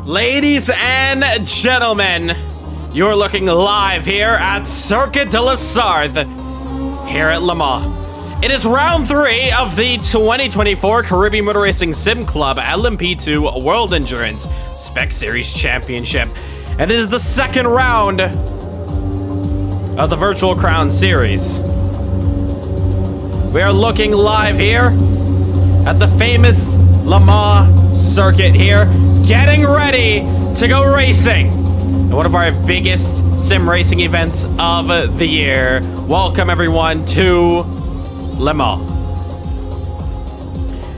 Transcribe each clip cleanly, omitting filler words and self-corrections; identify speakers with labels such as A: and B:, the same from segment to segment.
A: Ladies and gentlemen, you're looking live here at Circuit de la Sarthe, here at Le Mans. It is round 3 of the 2024 Caribbean Motor Racing Sim Club LMP2 World Endurance Spec Series Championship. And it is the second round of the Virtual Crown Series. We are looking live here at the famous Le Mans circuit here, getting ready to go racing. And one of our biggest sim racing events of the year. Welcome everyone to Le Mans.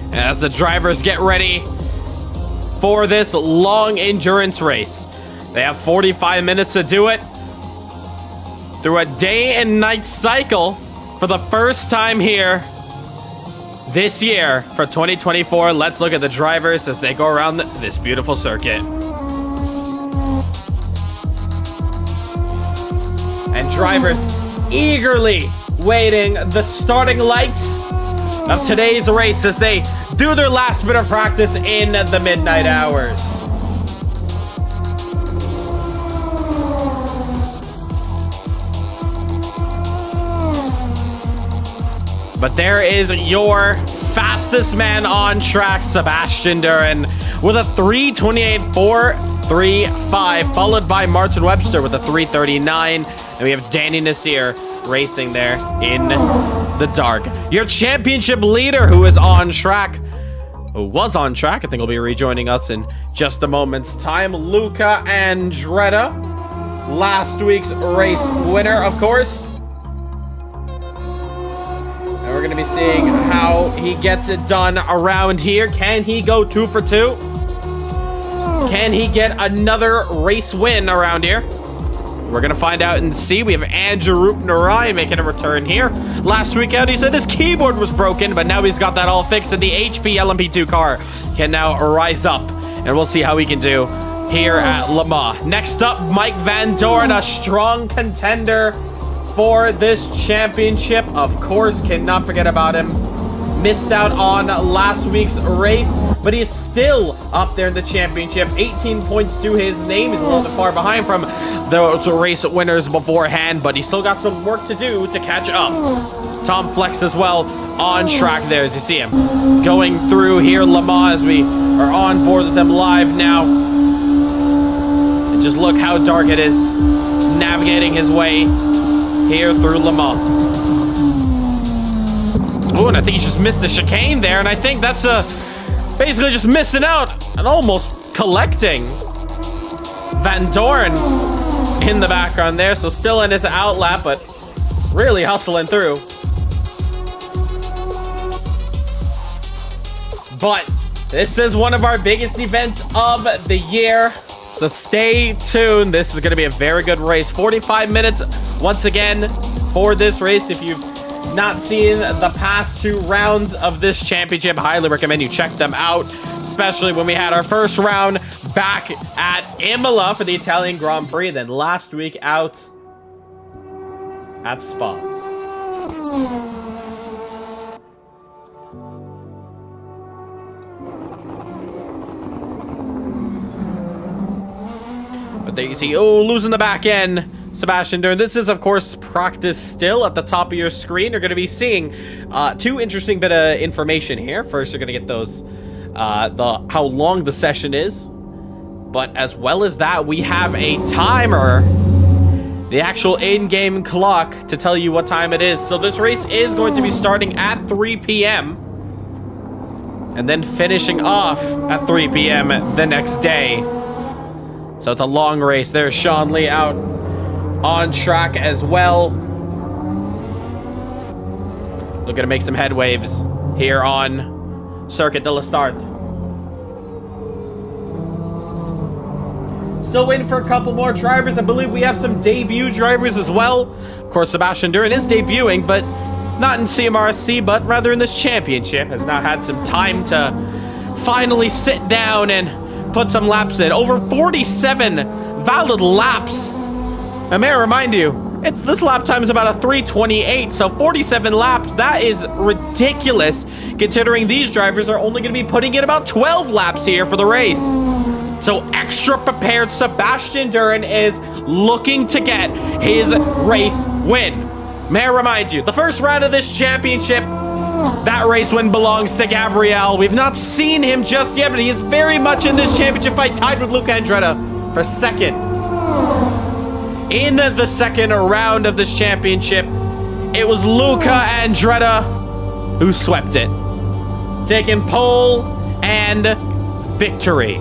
A: And as the drivers get ready for this long endurance race, they have 45 minutes to do it through a day and night cycle for the first time here this year for 2024. Let's look at the drivers as they go around this beautiful circuit. And drivers eagerly waiting the starting lights of today's race as they do their last bit of practice in the midnight hours. But there is your fastest man on track, Sebastian Duran, with a 3:28.435, followed by Martin Webster with a 3:39. And we have Danny Nasir racing there in the dark. Your championship leader who was on track, I think will be rejoining us in just a moment's time, Luca Andretta, last week's race winner, of course. And we're going to be seeing how he gets it done around here. Can he go 2 for 2? Can he get another race win around here? We're going to find out and see. We have Andrew Rup-Narai making a return here. Last week out, he said his keyboard was broken, but now he's got that all fixed, and the HP LMP2 car can now rise up, and we'll see how he can do here at Le Mans. Next up, Mike Van Doren, a strong contender for this championship. Of course, cannot forget about him. Missed out on last week's race, but he's still up there in the championship. 18 points to his name. He's a little bit far behind from those race winners beforehand, but he's still got some work to do to catch up. Tom Flex as well on track there as you see him going through here Le Mans as we are on board with him live now. And just look how dark it is navigating his way here through Le Mans. Oh, and I think he just missed the chicane there, and I think that's basically just missing out and almost collecting Van Doren in the background there. So still in his outlap, but really hustling through. But this is one of our biggest events of the year, so stay tuned. This is going to be a very good race. 45 minutes once again for this race. If you've not seen the past 2 rounds of this championship, highly recommend you check them out, especially when we had our first round back at Imola for the Italian Grand Prix, then last week out at Spa. But there you see, losing the back end, Sebastian Duran. This is, of course, practice still at the top of your screen. You're going to be seeing 2 interesting bit of information here. First, you're going to get those, how long the session is. But as well as that, we have a timer, the actual in-game clock to tell you what time it is. So this race is going to be starting at 3 p.m. and then finishing off at 3 p.m. the next day. So it's a long race. There's Sean Lee out on track as well. Looking to make some head waves here on Circuit de la Sarthe. Still waiting for a couple more drivers. I believe we have some debut drivers as well. Of course, Sebastian Duran is debuting, but not in CMRSC, but rather in this championship. Has now had some time to finally sit down and put some laps in. Over 47 valid laps. I may remind you, this lap time is about a 3:28, so 47 laps. That is ridiculous, considering these drivers are only going to be putting in about 12 laps here for the race. So extra prepared Sebastian Duran is looking to get his race win. May I remind you, the first round of this championship, that race win belongs to Gabriel. We've not seen him just yet, but he is very much in this championship fight, tied with Luca Andretta for second. In the second round of this championship, it was Luca Andretta who swept it, taking pole and victory.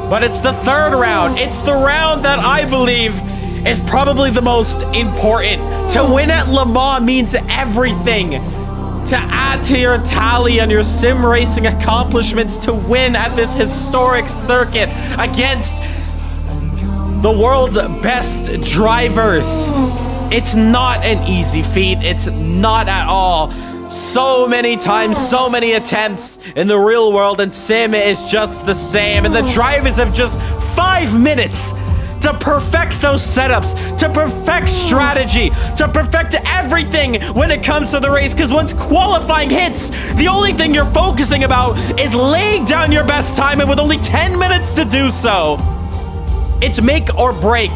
A: But it's the third round. It's the round that I believe is probably the most important. To win at Le Mans means everything. To add to your tally on your sim racing accomplishments, to win at this historic circuit against the world's best drivers. It's not an easy feat. It's not at all. So many times, so many attempts in the real world, and sim is just the same. And the drivers have just 5 minutes to perfect those setups, to perfect strategy, to perfect everything when it comes to the race. Because once qualifying hits, the only thing you're focusing about is laying down your best time, and with only 10 minutes to do so, it's make or break.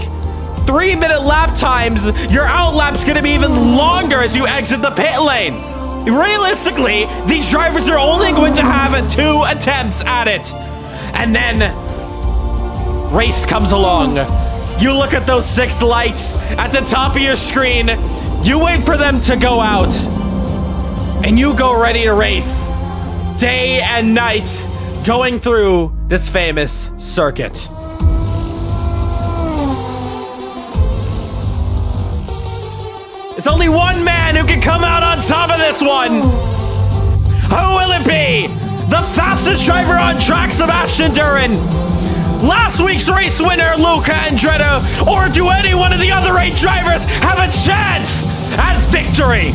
A: 3-minute lap times, your outlap's gonna be even longer as you exit the pit lane. Realistically, these drivers are only going to have 2 attempts at it. And then race comes along. You look at those 6 lights at the top of your screen. You wait for them to go out, and you go ready to race. Day and night, going through this famous circuit. It's only one man who can come out on top of this one. Who will it be? The fastest driver on track, Sebastian Duran. Last week's race winner, Luca Andretta. Or do any one of the other 8 drivers have a chance at victory?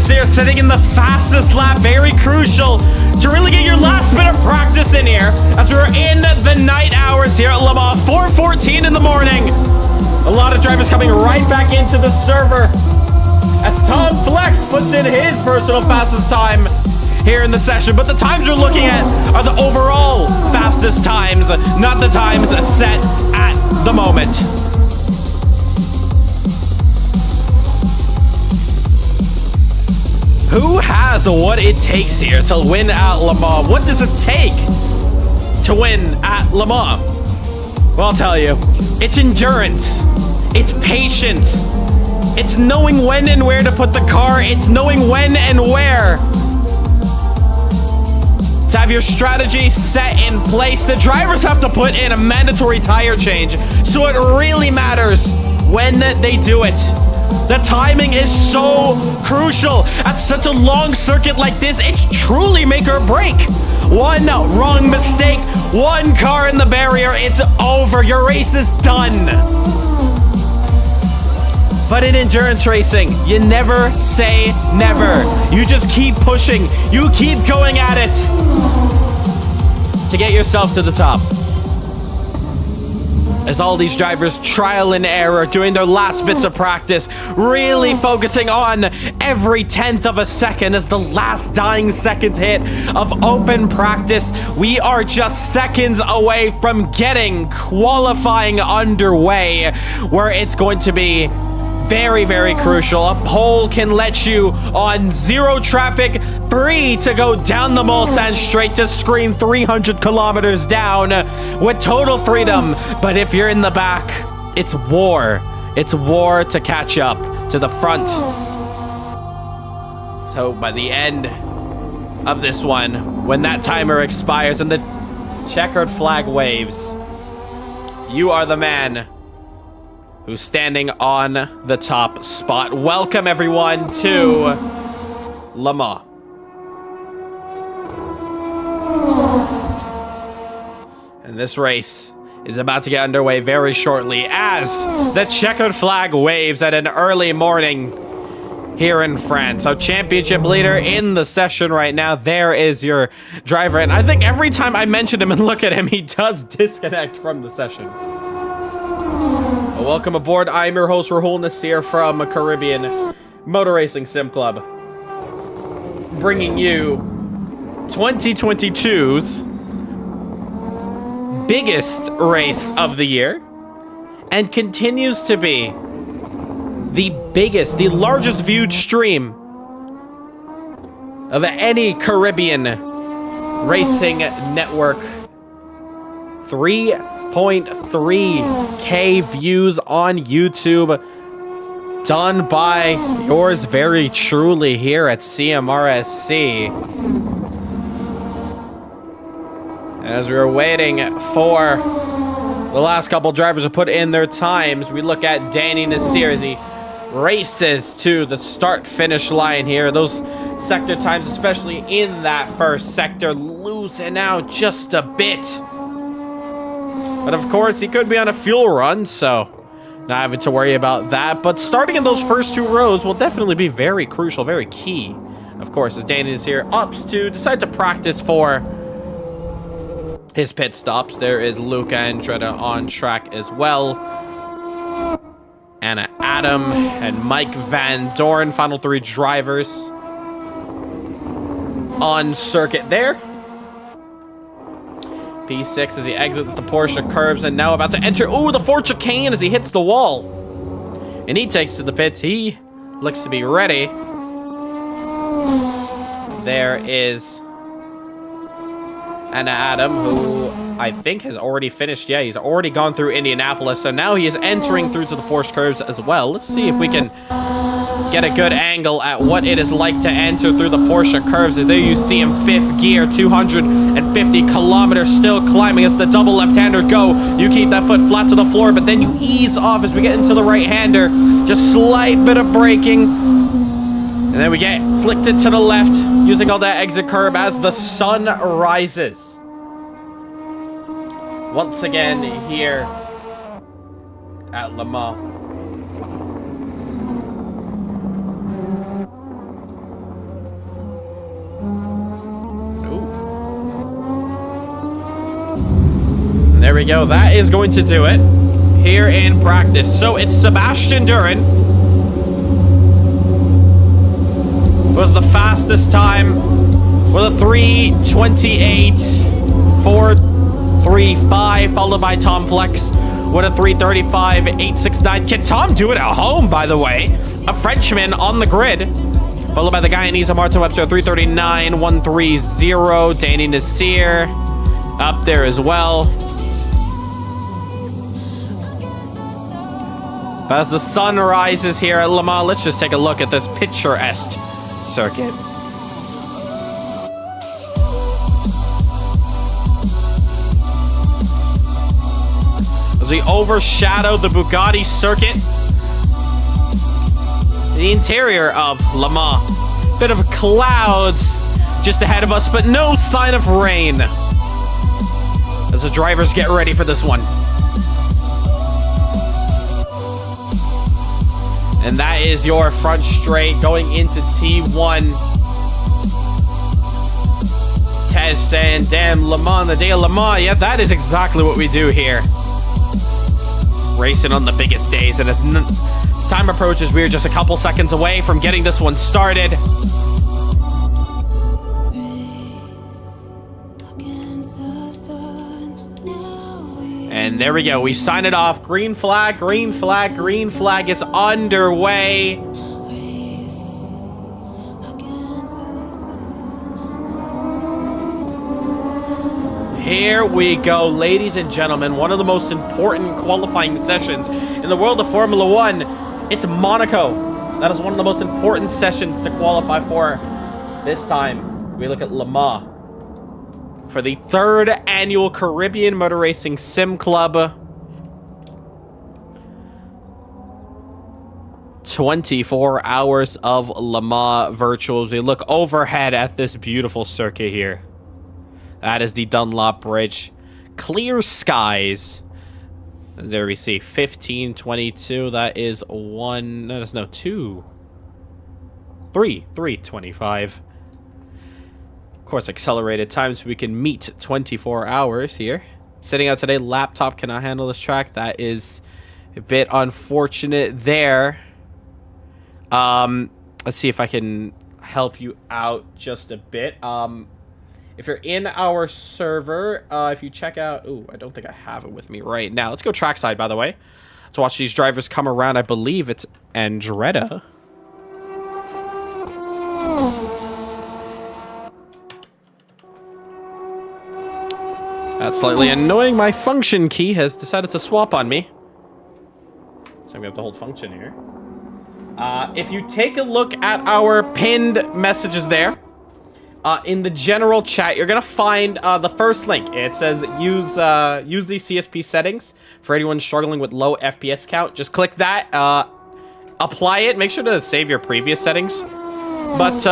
A: Here, sitting in the fastest lap, very crucial to really get your last bit of practice in here as we're in the night hours here at Le Mans, 4:14 in the morning. A lot of drivers coming right back into the server as Tom Flex puts in his personal fastest time here in the session. But the times we're looking at are the overall fastest times, not the times set at the moment. Who has what it takes here to win at Le Mans? What does it take to win at Le Mans? Well, I'll tell you, it's endurance, it's patience, it's knowing when and where to put the car, it's knowing when and where to have your strategy set in place. The drivers have to put in a mandatory tire change, so it really matters when they do it. The timing is so crucial at such a long circuit like this. It's truly make or break. One wrong mistake, one car in the barrier, it's over. Your race is done. But in endurance racing, you never say never. You just keep pushing. You keep going at it to get yourself to the top. As all these drivers trial and error, doing their last bits of practice, really focusing on every 10th of a second as the last dying seconds hit of open practice. We are just seconds away from getting qualifying underway, where it's going to be very, very crucial. A pole can let you on zero traffic, free to go down the Mulsanne straight to screen 300 kilometers down with total freedom. But if you're in the back, it's war. It's war to catch up to the front. So by the end of this one, when that timer expires and the checkered flag waves, you are the man who's standing on the top spot. Welcome everyone to Le Mans. And this race is about to get underway very shortly as the checkered flag waves at an early morning here in France. Our championship leader in the session right now, there is your driver. And I think every time I mention him and look at him, he does disconnect from the session. Welcome aboard. I'm your host, Rahul Nasir from Caribbean Motor Racing Sim Club, bringing you 2022's biggest race of the year, and continues to be the biggest, the largest viewed stream of any Caribbean racing network. 3.3K views on YouTube, done by yours very truly here at CMRSC. As we were waiting for the last couple drivers to put in their times, we look at Danny Nasir as he races to the start-finish line here. Those sector times, especially in that first sector, losing out just a bit. But of course, he could be on a fuel run, so not having to worry about that. But starting in those first two rows will definitely be very crucial, very key. Of course, as Danny is here, opts to decide to practice for his pit stops. There is Luca Andretta on track as well. Anna Adam and Mike Van Doren, final three drivers on circuit there. P6 as he exits the Porsche curves and now about to enter. Ooh, the Ford chicane as he hits the wall. And he takes to the pits. He looks to be ready. There is Anna Adam, who I think has already finished. Yeah, he's already gone through Indianapolis. So now he is entering through to the Porsche curves as well. Let's see if we can get a good angle at what it is like to enter through the Porsche curves. As there you see him, fifth gear, 250 kilometers, still climbing as the double left-hander go. You keep that foot flat to the floor, but then you ease off as we get into the right-hander. Just slight bit of braking. And then we get flicked it to the left, using all that exit curb as the sun rises. Once again here at Le Mans. There we go. That is going to do it here in practice. So it's Sebastian Duran. Was the fastest time with a 3:28.435, followed by Tom Flex with a 3:35.869. Can Tom do it at home, by the way? A Frenchman on the grid. Followed by the Guyanese Martin Webster, 3:39.130. Danny Nasir up there as well. But as the sun rises here at Le Mans, let's just take a look at this picturesque circuit. As we overshadow the Bugatti circuit, the interior of Le Mans, bit of clouds just ahead of us, but no sign of rain as the drivers get ready for this one. And that is your front straight going into T1. Tez saying, damn, Le Mans, the day of Le Mans. Yeah, that is exactly what we do here racing on the biggest days, and as time approaches, we're just a couple seconds away from getting this one started. And there we go. We sign it off. Green flag, green flag, green flag is underway. Here we go, ladies and gentlemen. One of the most important qualifying sessions in the world of Formula One. It's Monaco. That is one of the most important sessions to qualify for. This time, we look at Le Mans for the 3rd annual Caribbean Motor Racing Sim Club. 24 hours of Le Mans virtuals. We look overhead at this beautiful circuit here. That is the Dunlop Bridge. Clear skies. There we see 15:22. That is 3:25. Of course, accelerated time so we can meet 24 hours here. Sitting out today, laptop cannot handle this track. That is a bit unfortunate there. Let's see if I can help you out just a bit. If you're in our server, if you check out... Ooh, I don't think I have it with me right now. Let's go trackside, by the way. Let's watch these drivers come around. I believe it's Andretta. That's slightly annoying. My function key has decided to swap on me. So I'm going to have to hold function here. If you take a look at our pinned messages there, in the general chat, you're gonna find the first link. It says use the CSP settings for anyone struggling with low FPS count. Just click that, apply it. Make sure to save your previous settings, but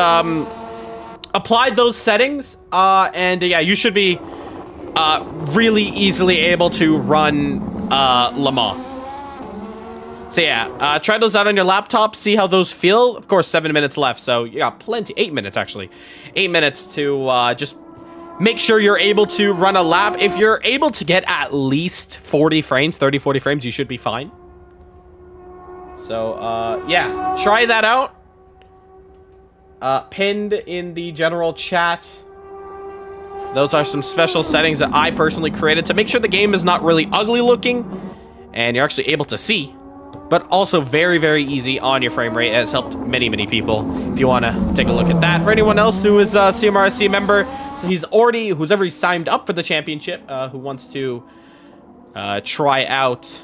A: apply those settings, and yeah, you should be really easily able to run Le Mans. So yeah, try those out on your laptop, see how those feel. Of course, 7 minutes left, so you got plenty. 8 minutes, actually. 8 minutes to just make sure you're able to run a lap. If you're able to get at least 40 frames, 30, 40 frames, you should be fine. So, yeah, try that out. Pinned in the general chat. Those are some special settings that I personally created to make sure the game is not really ugly looking and you're actually able to see. But also very, very easy on your frame rate. It has helped many, many people. If you want to take a look at that. For anyone else who is a CMRSC member, so who's already signed up for the championship, who wants to try out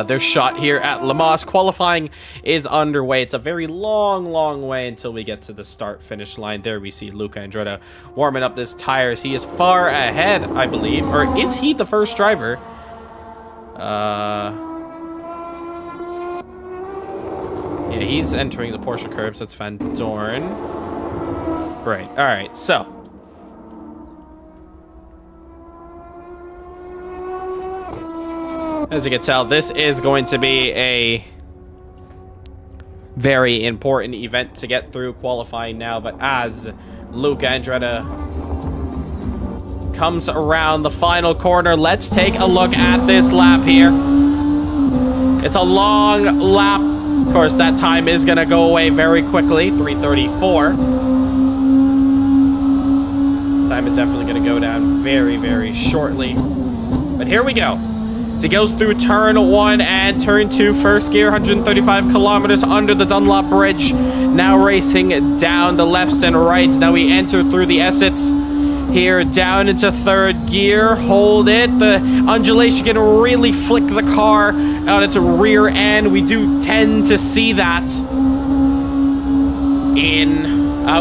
A: their shot here at Le Mans. Qualifying is underway. It's a very long, long way until we get to the start-finish line. There we see Luca Andretta warming up his tires. He is far ahead, I believe. Or is he the first driver? Yeah, he's entering the Porsche curbs. That's Van Dorn. Right. All right. So, as you can tell, this is going to be a very important event to get through qualifying now. But as Luca Andretta comes around the final corner, let's take a look at this lap here. It's a long lap. Of course, that time is going to go away very quickly. 3:34. Time is definitely going to go down very, very shortly. But here we go. As he goes through turn 1 and turn 2, first gear, 135 kilometers under the Dunlop Bridge. Now racing down the lefts and rights. Now we enter through the Assets here down into 3rd gear. Hold it. The undulation can really flick the car on its rear end. We do tend to see that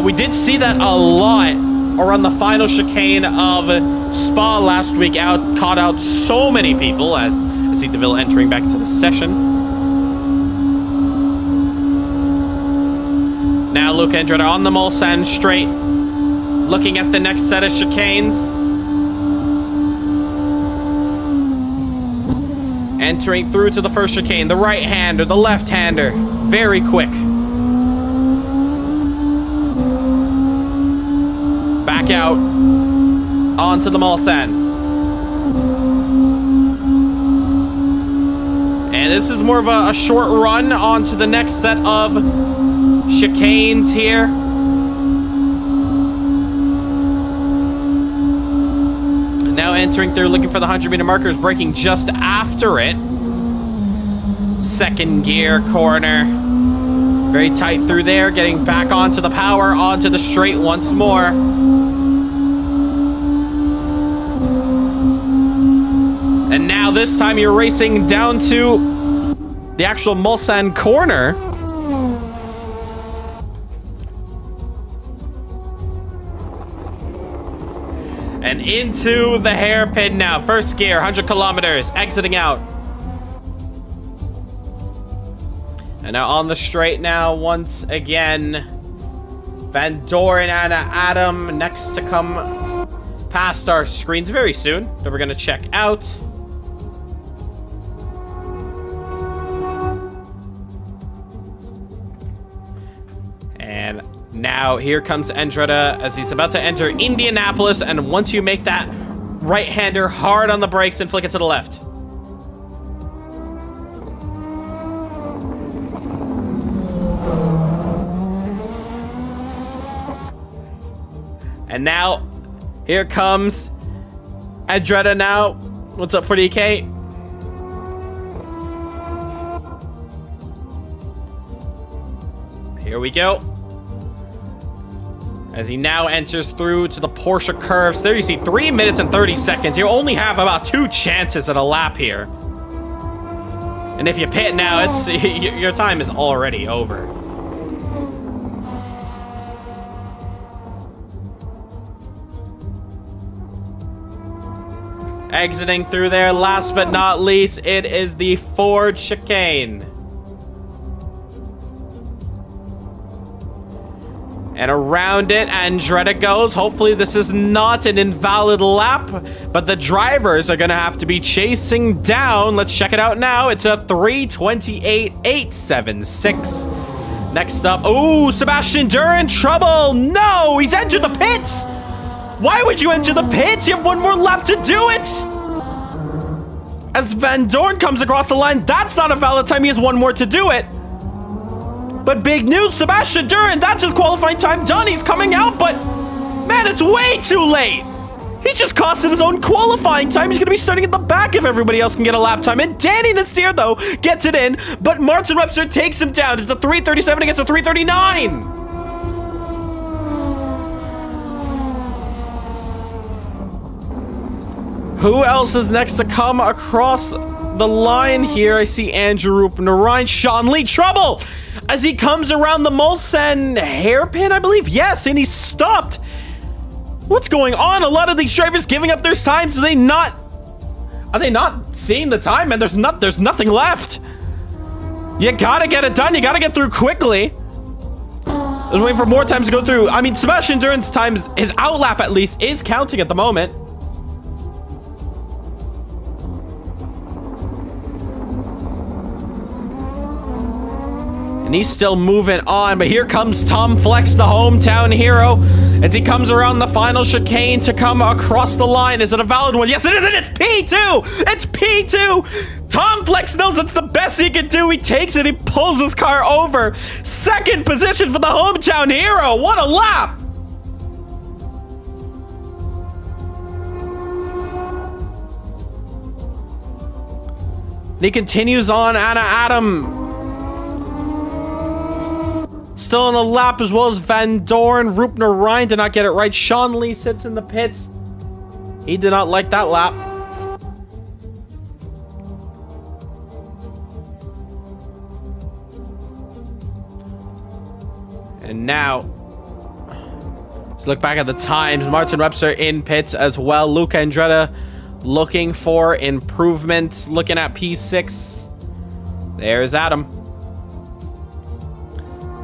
A: we did see that a lot around the final chicane of Spa last week. Caught out so many people as I see DeVille entering back to the session. Now Luca Andretta on the Mulsanne straight, looking at the next set of chicanes. Entering through to the first chicane, the right-hander, the left-hander, very quick. Back out onto the Mulsanne. And this is more of a short run onto the next set of chicanes here. Now entering through, looking for the 100-meter markers, braking just after it. Second gear corner. Very tight through there, getting back onto the power, onto the straight once more. And now this time you're racing down to the actual Mulsanne corner. And into the hairpin now. First gear, 100 kilometers, exiting out. And now on the straight now, once again. Van Doren and Adam next to come past our screens very soon that we're going to check out. And now here comes Andretta as he's about to enter Indianapolis, and once you make that right-hander hard on the brakes and flick it to the left. And now here comes Andretta now. What's up, 40K? Here we go. As he now enters through to the Porsche curves. There you see 3 minutes and 30 seconds. You only have about 2 chances at a lap here. And if you pit now, it's your time is already over. Exiting through there, last but not least, it is the Ford chicane. And around it, Andretta goes. Hopefully this is not an invalid lap, but the drivers are going to have to be chasing down. Let's check it out now. It's a 3:28.876. Next up, oh, Sebastian Durr in trouble. No, he's entered the pits. Why would you enter the pits? You have one more lap to do it. As Van Doren comes across the line, that's not a valid time. He has one more to do it. But big news, Sebastian Durr, that's his qualifying time done. He's coming out, but man, it's way too late. He just costed his own qualifying time. He's going to be starting at the back if everybody else can get a lap time. And Danny Nasir, though, gets it in, but Martin Webster takes him down. It's a 3:37 against a 3:39. Who else is next to come across the line here? I see Andrew Rupp-Narine, Sean Lee, trouble as he comes around the Mulsanne hairpin, I believe. Yes, and he's stopped. What's going on? A lot of these drivers giving up their times. Are they not seeing the time? And there's nothing left. You gotta get it done. You gotta get through quickly. I was waiting for more times to go through. I mean, Sebastian Durr's times, his outlap at least, is counting at the moment. And he's still moving on, but here comes Tom Flex, the hometown hero, as he comes around the final chicane to come across the line. Is it a valid one? Yes, it is, and it's P2! It's P2! Tom Flex knows it's the best he can do. He takes it, he pulls his car over. Second position for the hometown hero. What a lap! And he continues on. Anna Adam still on the lap, as well as Van Doren. Rupp-Narine did not get it right. Sean Lee sits in the pits. He did not like that lap. And now, let's look back at the times. Martin Webster in pits as well. Luca Andretta looking for improvement. Looking at P6. There's Adam.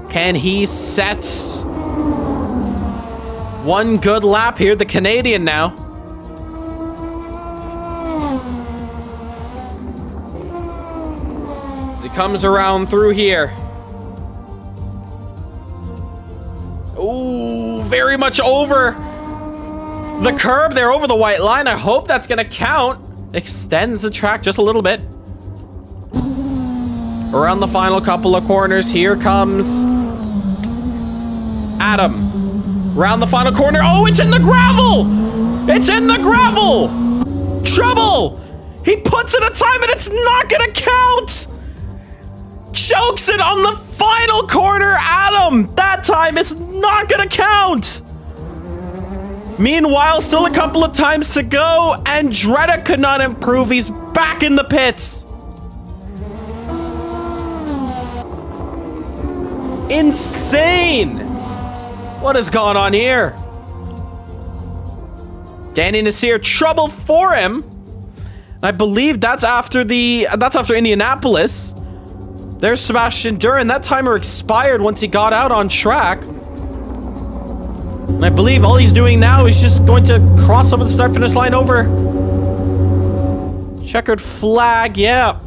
A: Can he set one good lap here? The Canadian now. As he comes around through here. Ooh, very much over the curb there, over the white line. I hope that's going to count. Extends the track just a little bit. around the final couple of corners. Here comes Adam. Around the final corner. Oh, it's in the gravel! It's in the gravel! Trouble! He puts in a time and it's not gonna count! Chokes it on the final corner, Adam! That time it's not gonna count! Meanwhile, still a couple of times to go, and Dretta could not improve. He's back in the pits. Insane! What has gone on here? Danny Nasir, trouble for him. I believe that's after Indianapolis. There's Sebastian Duran. That timer expired once he got out on track. And I believe all he's doing now is just going to cross over the start-finish line over. Checkered flag, yeah.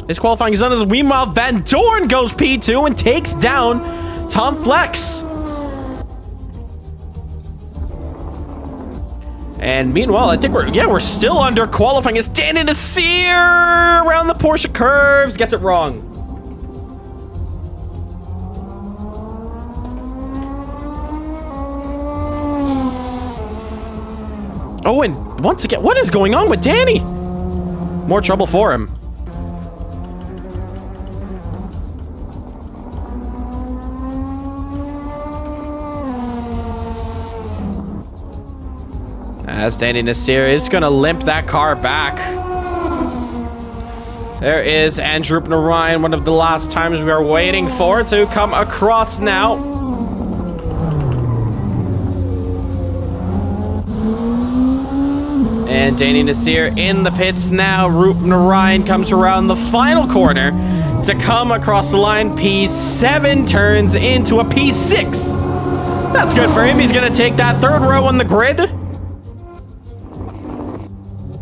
A: His qualifying is done as meanwhile Van Dorn goes P2 and takes down Tom Flex. And meanwhile, I think we're still under qualifying. It's Danny Nasir around the Porsche curves. Gets it wrong. Oh, and once again, what is going on with Danny? More trouble for him. As Danny Nasir is going to limp that car back. There is Andrew Ryan, one of the last times we are waiting for to come across now. And Danny Nasir in the pits now. Rupen Ryan comes around the final corner to come across the line. P7 turns into a P6. That's good for him. He's going to take that third row on the grid.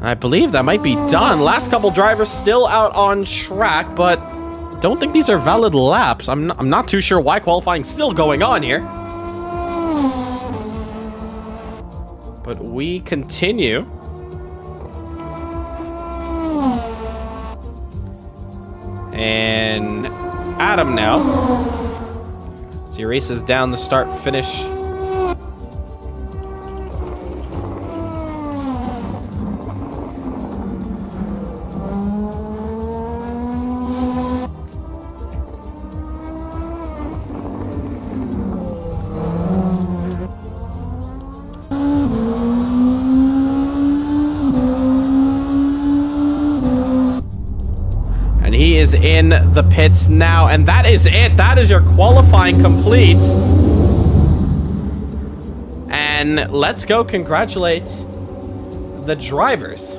A: I believe that might be done. Last couple drivers still out on track, but don't think these are valid laps. I'm not too sure why qualifying's still going on here. But we continue. And Adam now. So he races down the start finish. He is in the pits now, and that is it. That is your qualifying complete. And let's go congratulate the drivers.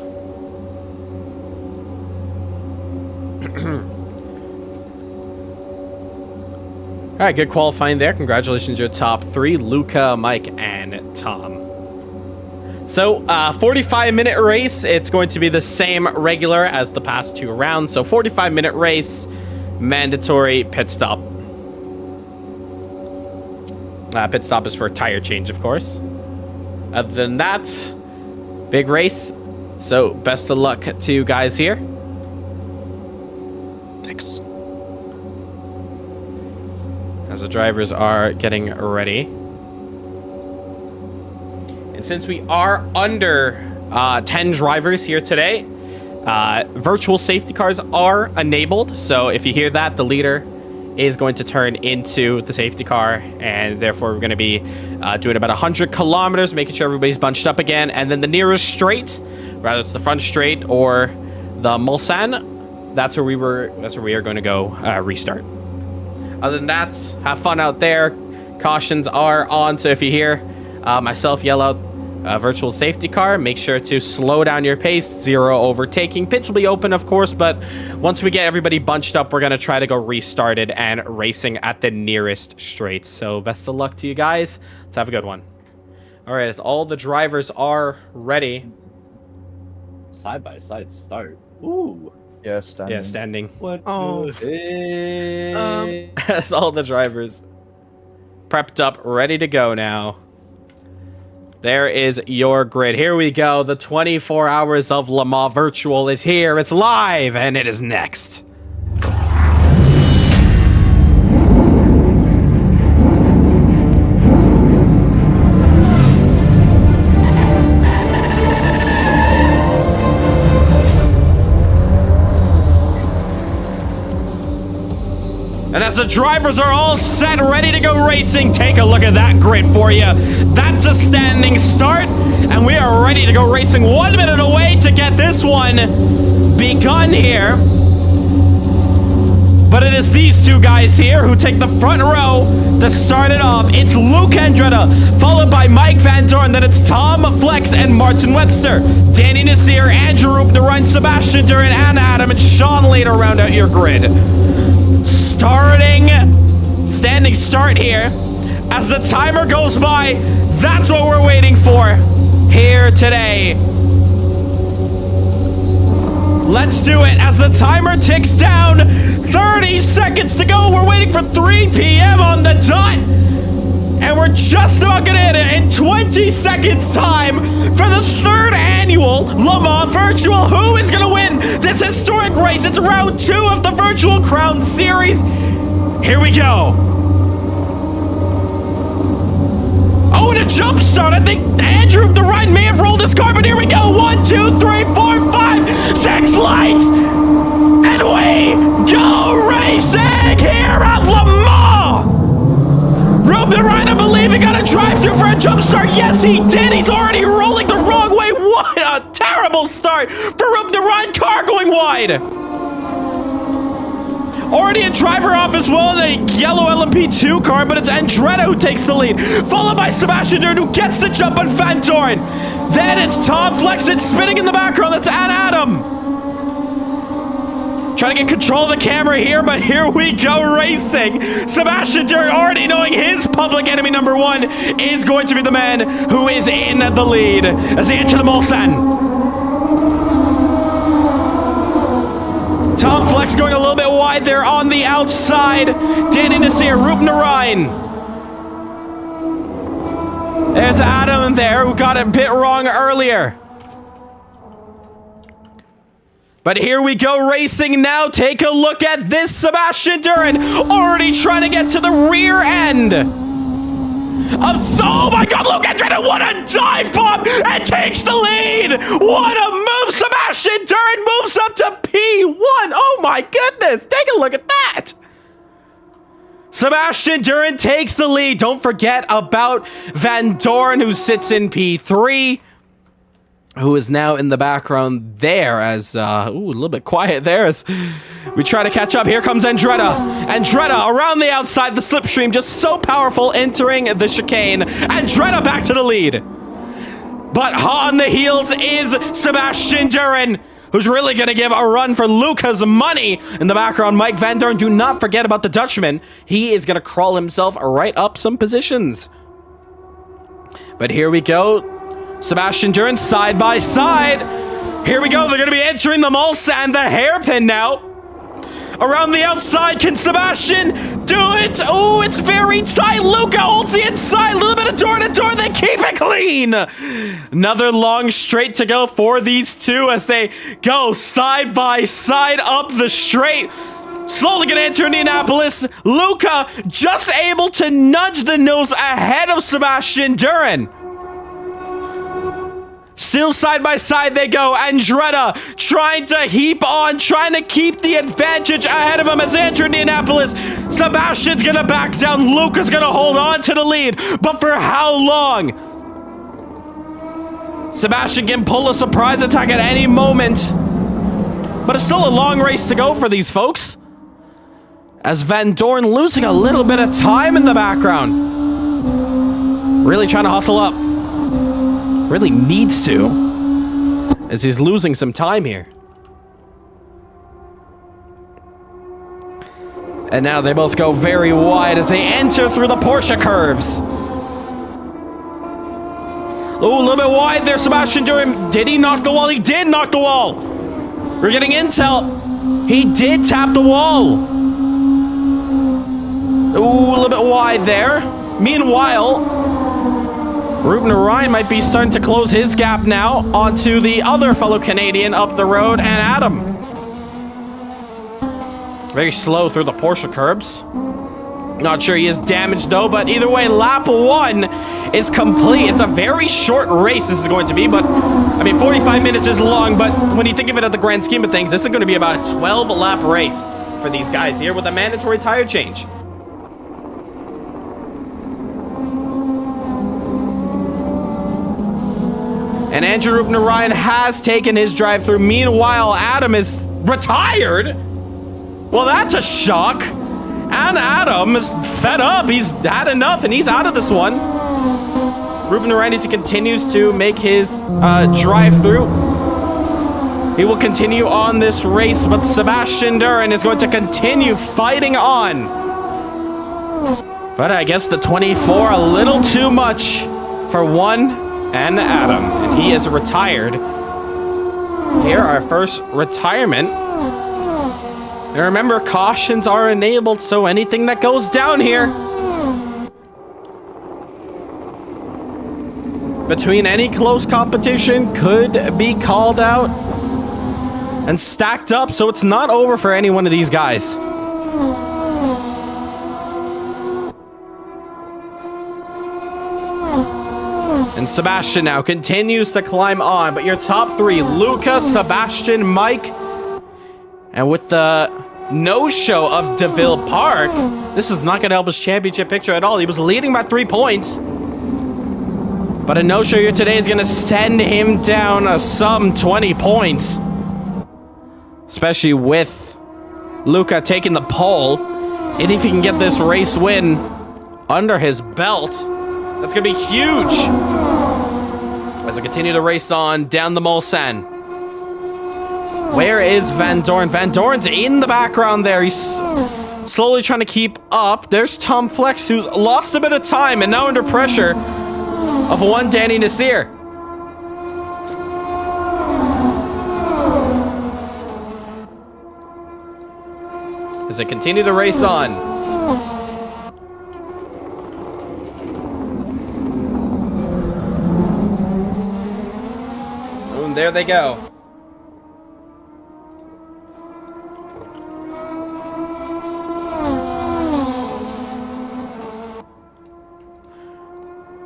A: All right, good qualifying there. Congratulations, your top three, Luca, Mike, and Tom. So, 45-minute race. It's going to be the same regular as the past two rounds. So, 45-minute race, mandatory pit stop. Pit stop is for a tire change, of course. Other than that, big race. So, best of luck to you guys here.
B: Thanks.
A: As the drivers are getting ready. And since we are under 10 drivers here today, virtual safety cars are enabled. So if you hear that, the leader is going to turn into the safety car. And therefore, we're going to be doing about 100 kilometers, making sure everybody's bunched up again. And then the nearest straight, whether it's the front straight or the Mulsanne, that's where we are going to go restart. Other than that, have fun out there. Cautions are on. So if you hear myself yell out virtual safety car, make sure to slow down your pace. 0 overtaking. Pits will be open, of course, but once we get everybody bunched up, we're going to try to go restarted and racing at the nearest straight. So best of luck to you guys. Let's have a good one. All right, as all the drivers are ready.
B: Side by side start. Ooh.
C: Yeah, standing.
A: Yeah, standing.
B: What?
D: Oh.
A: As all the drivers prepped up, ready to go now. There is your grid. Here we go. The 24 hours of Le Mans Virtual is here. It's live, and it is next. And as the drivers are all set, ready to go racing, take a look at that grid for you. That's a standing start, and we are ready to go racing. 1 minute away to get this one begun here. But it is these two guys here who take the front row to start it off. It's Luke Andretta, followed by Mike Van Dorn. Then it's Tom Flex and Martin Webster. Danny Nasir, Andrew Rupner, Sebastian Duran, Anna Adam, and Sean later round out your grid. Standing start here. As the timer goes by, that's what we're waiting for here today. Let's do it as the timer ticks down. 30 seconds to go. We're waiting for 3 p.m. on the dot. And we're just about gonna hit it in 20 seconds time for the 3rd annual Le Mans Virtual. Who is gonna win this historic race? It's round 2 of the Virtual Crown Series. Here we go. Oh, and a jump start. I think Andrew the Ryan may have rolled his car, but here we go. 1, 2, 3, 4, 5, 6 lights. And we go racing here at Le Mans. Ruben Ryan, I believe he got a drive-through for a jump start. Yes, he did. He's already rolling the wrong way. What a terrible start for Ruben Ryan. Car going wide. Already a driver off as well in the yellow LMP2 car, but it's Andretta who takes the lead, followed by Sebastian Duran, who gets the jump on Van Dorn. Then it's Tom Flex, it's spinning in the background. That's Anna Adam. Trying to get control of the camera here, but here we go racing. Sebastian Duran, already knowing his public enemy number 1 is going to be the man who is in the lead as he enters the Mulsanne. Tom Flex going a little bit wide there on the outside. Danny Nasir, Ruben Ryan. There's Adam there who got it a bit wrong earlier. But here we go racing now. Take a look at this. Sebastian Duran already trying to get to the rear end. Oh my God, Luke Andretta, what a dive bomb, and takes the lead. What a move. Sebastian Duran moves up to P1. Oh my goodness, take a look at that. Sebastian Duran takes the lead. Don't forget about Van Dorn, who sits in P3, who is now in the background there as, ooh, a little bit quiet there as we try to catch up. Here comes Andretta. Andretta around the outside, the slipstream just so powerful entering the chicane. Andretta back to the lead. But on the heels is Sebastian Duran, who's really going to give a run for Luca's money. In the background, Mike Van Dorn. Do not forget about the Dutchman. He is going to crawl himself right up some positions. But here we go. Sebastian Duran side by side. Here we go. They're going to be entering the Mulsanne, the hairpin now. Around the outside, can Sebastian do it? Oh, it's very tight. Luca holds the inside. A little bit of door to door. They keep it clean. Another long straight to go for these two as they go side by side up the straight. Slowly going to enter Indianapolis. Luca just able to nudge the nose ahead of Sebastian Duran. Still side by side they go. Andretta trying to heap on, trying to keep the advantage ahead of him as they enter Indianapolis. Sebastian's gonna back down. Luca's gonna hold on to the lead, but for how long? Sebastian can pull a surprise attack at any moment, but it's still a long race to go for these folks, as Van Dorn losing a little bit of time in the background. Really trying to hustle up. Really needs to, as he's losing some time here. And now they both go very wide as they enter through the Porsche curves. Oh, a little bit wide there, Sebastian Duran. Did he knock the wall? He did knock the wall. We're getting intel. He did tap the wall. Oh, a little bit wide there. Meanwhile, Ruben Ryan might be starting to close his gap now onto the other fellow Canadian up the road, and Adam. Very slow through the Porsche curbs. Not sure he is damaged though, but either way, lap 1 is complete. It's a very short race this is going to be, but I mean, 45 minutes is long, but when you think of it at the grand scheme of things, this is going to be about a 12-lap race. for these guys here with a mandatory tire change. And Andrew Ryan has taken his drive-through. Meanwhile, Adam is retired. Well, that's a shock. And Adam is fed up. He's had enough, and he's out of this one. Ruben Araniz continues to make his drive-through. He will continue on this race, but Sebastian Duran is going to continue fighting on. But I guess the 24 a little too much for one and Adam, and he is retired. Here, our first retirement. And remember, cautions are enabled, so anything that goes down here between any close competition could be called out and stacked up, so it's not over for any one of these guys. And Sebastian now continues to climb on, but your top three, Luca, Sebastian, Mike, and with the no-show of DeVille Park, this is not going to help his championship picture at all. He was leading by 3 points, but a no-show here today is going to send him down some 20 points, especially with Luca taking the pole. And if he can get this race win under his belt, that's going to be huge. As I continue to race on down the Mulsanne. Where is Van Dorn? Van Dorn's in the background there. He's slowly trying to keep up. There's Tom Flex, who's lost a bit of time and now under pressure of one Danny Nasir. As I continue to race on. And there they go.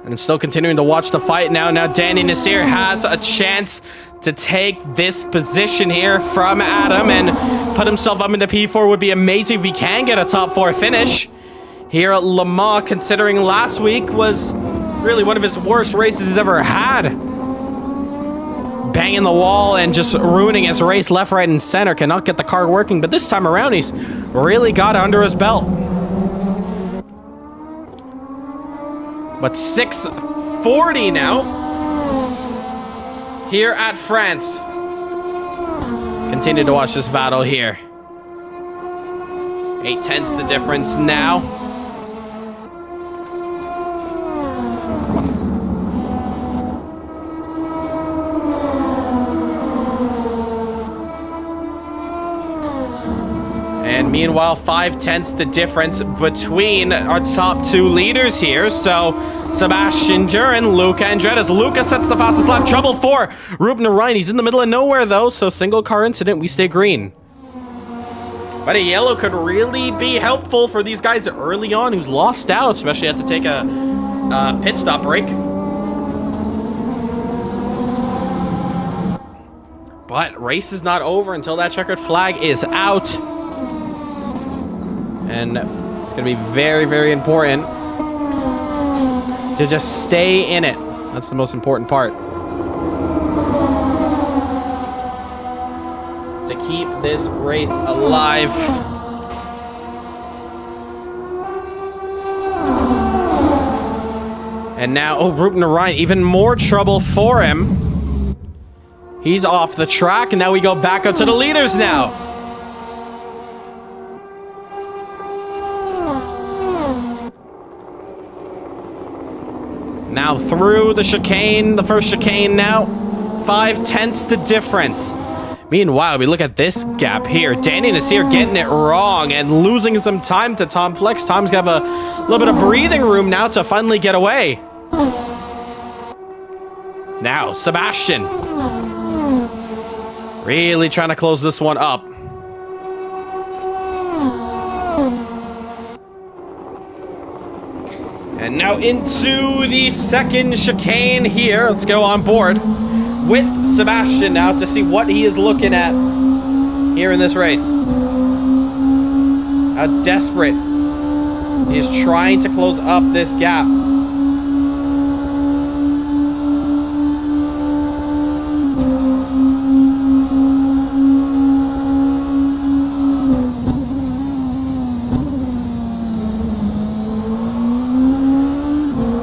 A: And still continuing to watch the fight now. Now Danny Nasir has a chance to take this position here from Adam and put himself up into P4. Would be amazing if he can get a top 4 finish here at Le Mans, considering last week was really one of his worst races he's ever had. Banging the wall and just ruining his race left, right, and center. Cannot get the car working, but this time around he's really got it under his belt. But 6:40 now here at France. Continue to watch this battle here. 8/10 the difference now. And meanwhile, 5/10 the difference between our top 2 leaders here. So Sebastian Duran, Luca Andretti. Luca sets the fastest lap. Trouble for Ruben Ryan. He's in the middle of nowhere though, so single car incident, we stay green. But a yellow could really be helpful for these guys early on who's lost out, especially had to take a pit stop break. But race is not over until that checkered flag is out. And it's going to be very, very important to just stay in it. That's the most important part. To keep this race alive. And now, oh, Ruben Ryan, even more trouble for him. He's off the track, and now we go back up to the leaders now. Now through the chicane, the first chicane now. 5/10 the difference. Meanwhile, we look at this gap here. Danny Nasir getting it wrong and losing some time to Tom Flex. Tom's got a little bit of breathing room now to finally get away. Now, Sebastian. Really trying to close this one up. And now into the second chicane here. Let's go on board with Sebastian now to see what he is looking at here in this race. How desperate he is trying to close up this gap.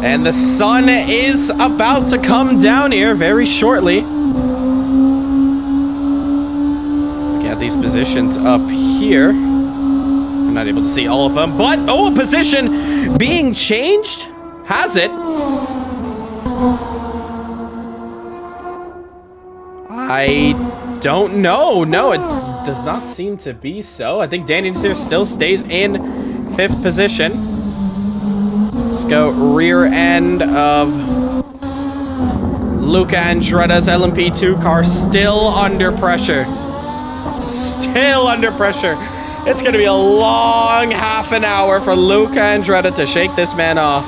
A: And the sun is about to come down here very shortly. Look at these positions up here. I'm not able to see all of them, but oh, a position being changed? Has it? I don't know. No, it does not seem to be so. I think Danny Nasir still stays in 5th position. Let's go rear end of Luca Andretti's LMP2 car, still under pressure. Still under pressure. It's going to be a long half an hour for Luca Andretti to shake this man off.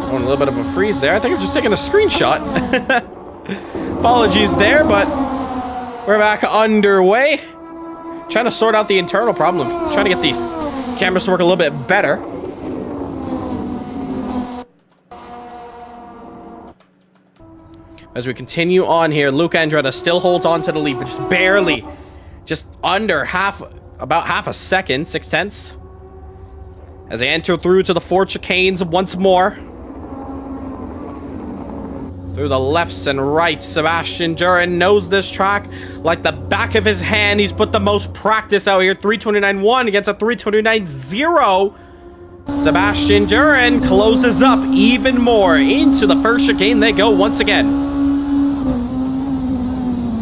A: Oh, a little bit of a freeze there. I think I'm just taking a screenshot. Apologies there, but we're back underway. Trying to sort out the internal problem of trying to get these cameras to work a little bit better. As we continue on here, Luca Andretti still holds on to the lead, but just barely. Just under about half a second, 6/10. As they enter through to the 4 chicanes once more. Through the lefts and rights, Sebastian Duran knows this track like the back of his hand. He's put the most practice out here. 3:29.1 against a 3:29.0. Sebastian Duran closes up even more. Into the first chicane they go once again.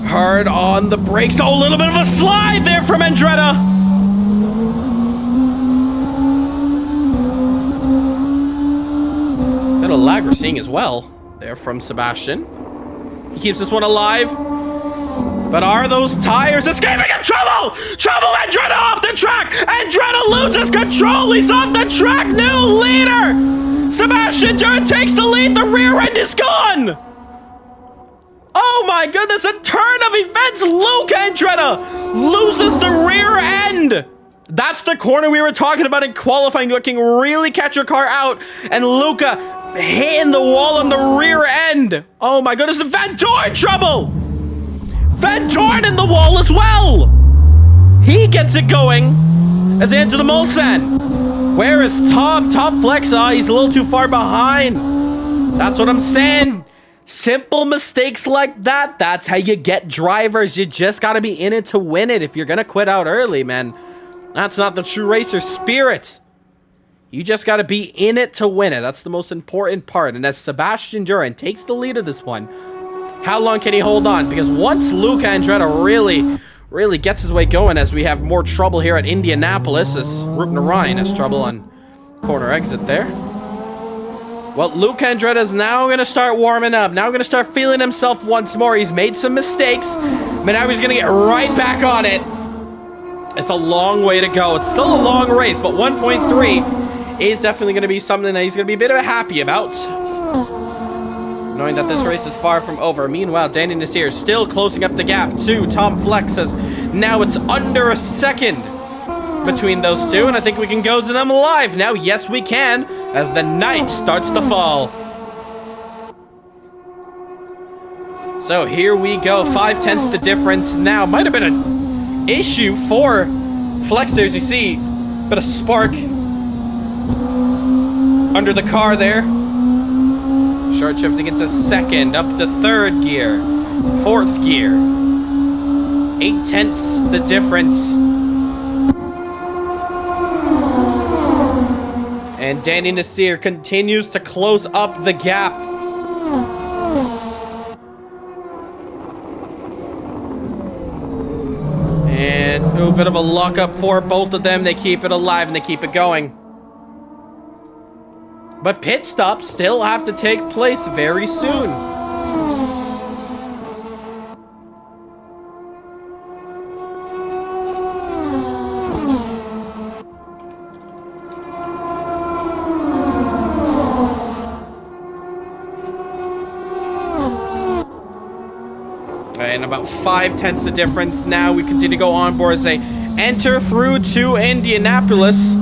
A: Hard on the brakes. Oh, a little bit of a slide there from Andretti. Bit of lag we're seeing as well there from Sebastian. He keeps this one alive. But are those tires escaping him? Trouble! Trouble! Andretti off the track! Andretti loses control! He's off the track! New leader! Sebastian Duran takes the lead! The rear end is gone! Oh my goodness! A turn of events! Luca Andretti loses the rear end! That's the corner we were talking about in qualifying. You can really catch your car out. And Luca hitting the wall on the rear end. Oh my goodness! Van Dorn trouble! Van Dorn in the wall as well! He gets it going as they enter the Mulsanne. Where is Tom? Tom Flex, he's a little too far behind. That's what I'm saying. Simple mistakes like that, that's how you get drivers. You just gotta be in it to win it. If you're gonna quit out early, man, that's not the true racer spirit. You just gotta be in it to win it. That's the most important part. And as Sebastian Duran takes the lead of this one, how long can he hold on? Because once Luca Andretti really gets his way going, as we have more trouble here at Indianapolis, as Route Ryan has trouble on corner exit there. Well, Luca Andretti is now going to start warming up. Now going to start feeling himself once more. He's made some mistakes, but now he's going to get right back on it. It's a long way to go. It's still a long race, but 1.3 is definitely going to be something that he's going to be a bit happy about, knowing that this race is far from over. Meanwhile, Danny Nasir still closing up the gap to Tom Flex, as now it's under a second between those two, and I think we can go to them live now. Yes, we can, as the night starts to fall. So here we go, 5/10 the difference now. Might have been an issue for Flex there, as you see, bit of spark under the car there. Short shifting into second, up to third gear, fourth gear. 8/10 the difference. And Danny Nasir continues to close up the gap. And a bit of a lockup for both of them. They keep it alive and they keep it going. But pit stops still have to take place very soon. And about 5/10 the difference. Now we continue to go on board as they enter through to Indianapolis.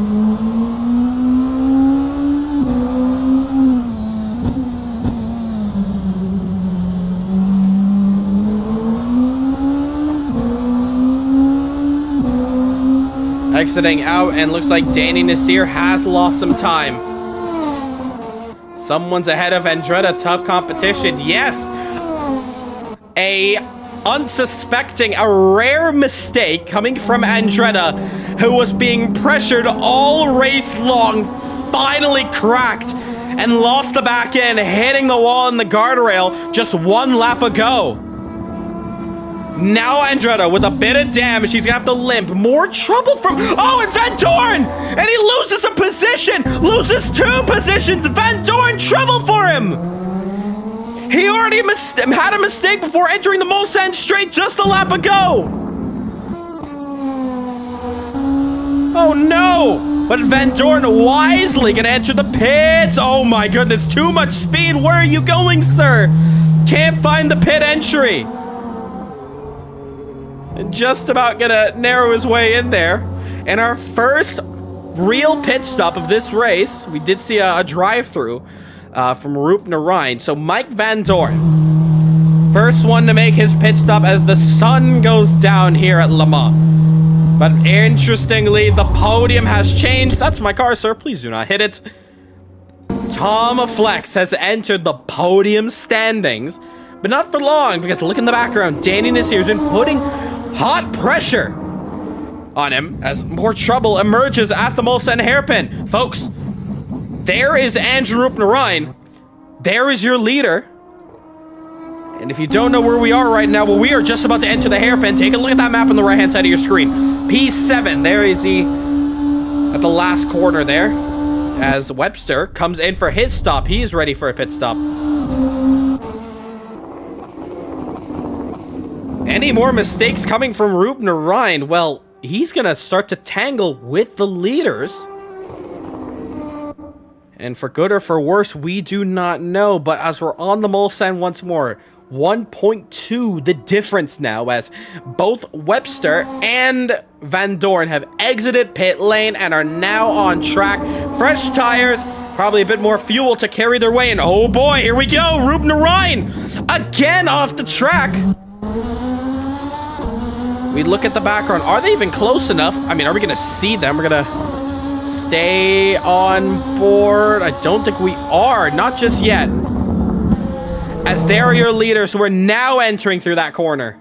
A: Exiting out, and looks like Danny Nasir has lost some time. Someone's ahead of Andretti. Tough competition. Yes! A unsuspecting, a rare mistake coming from Andretti, who was being pressured all race long, finally cracked and lost the back end, hitting the wall and the guardrail just one lap ago. Now Andretti with a bit of damage. He's gonna have to limp. More trouble from... Oh, and Van Dorn! And he loses a position! Loses 2 positions! Van Dorn, trouble for him! He already had a mistake before entering the Mulsanne straight just a lap ago! Oh no! But Van Dorn wisely gonna enter the pits! Oh my goodness, too much speed! Where are you going, sir? Can't find the pit entry! And just about gonna narrow his way in there. And our first real pit stop of this race, we did see a drive-through from Roop Narine. So Mike Van Dorn, first one to make his pit stop as the sun goes down here at Le Mans. But interestingly, the podium has changed. That's my car, sir. Please do not hit it. Tom Flex has entered the podium standings, but not for long, because look in the background. Danny Nasir has been putting hot pressure on him as more trouble emerges at the Mulsanne hairpin. Folks, there is Andrew Roop Narine. There is your leader. And if you don't know where we are right now, well, we are just about to enter the hairpin. Take a look at that map on the right-hand side of your screen. P7, there is he at the last corner there. As Webster comes in for his stop. He is ready for a pit stop. Any more mistakes coming from Roop Narine? Well, he's gonna start to tangle with the leaders. And for good or for worse, we do not know. But as we're on the Mulsanne once more, 1.2 the difference now, as both Webster and Van Dorn have exited pit lane and are now on track. Fresh tires, probably a bit more fuel to carry their way. And oh boy, here we go, Roop Narine again off the track. We look at the background. Are they even close enough? I mean, are we going to see them? We're going to stay on board. I don't think we are. Not just yet. As they are your leaders who are now entering through that corner.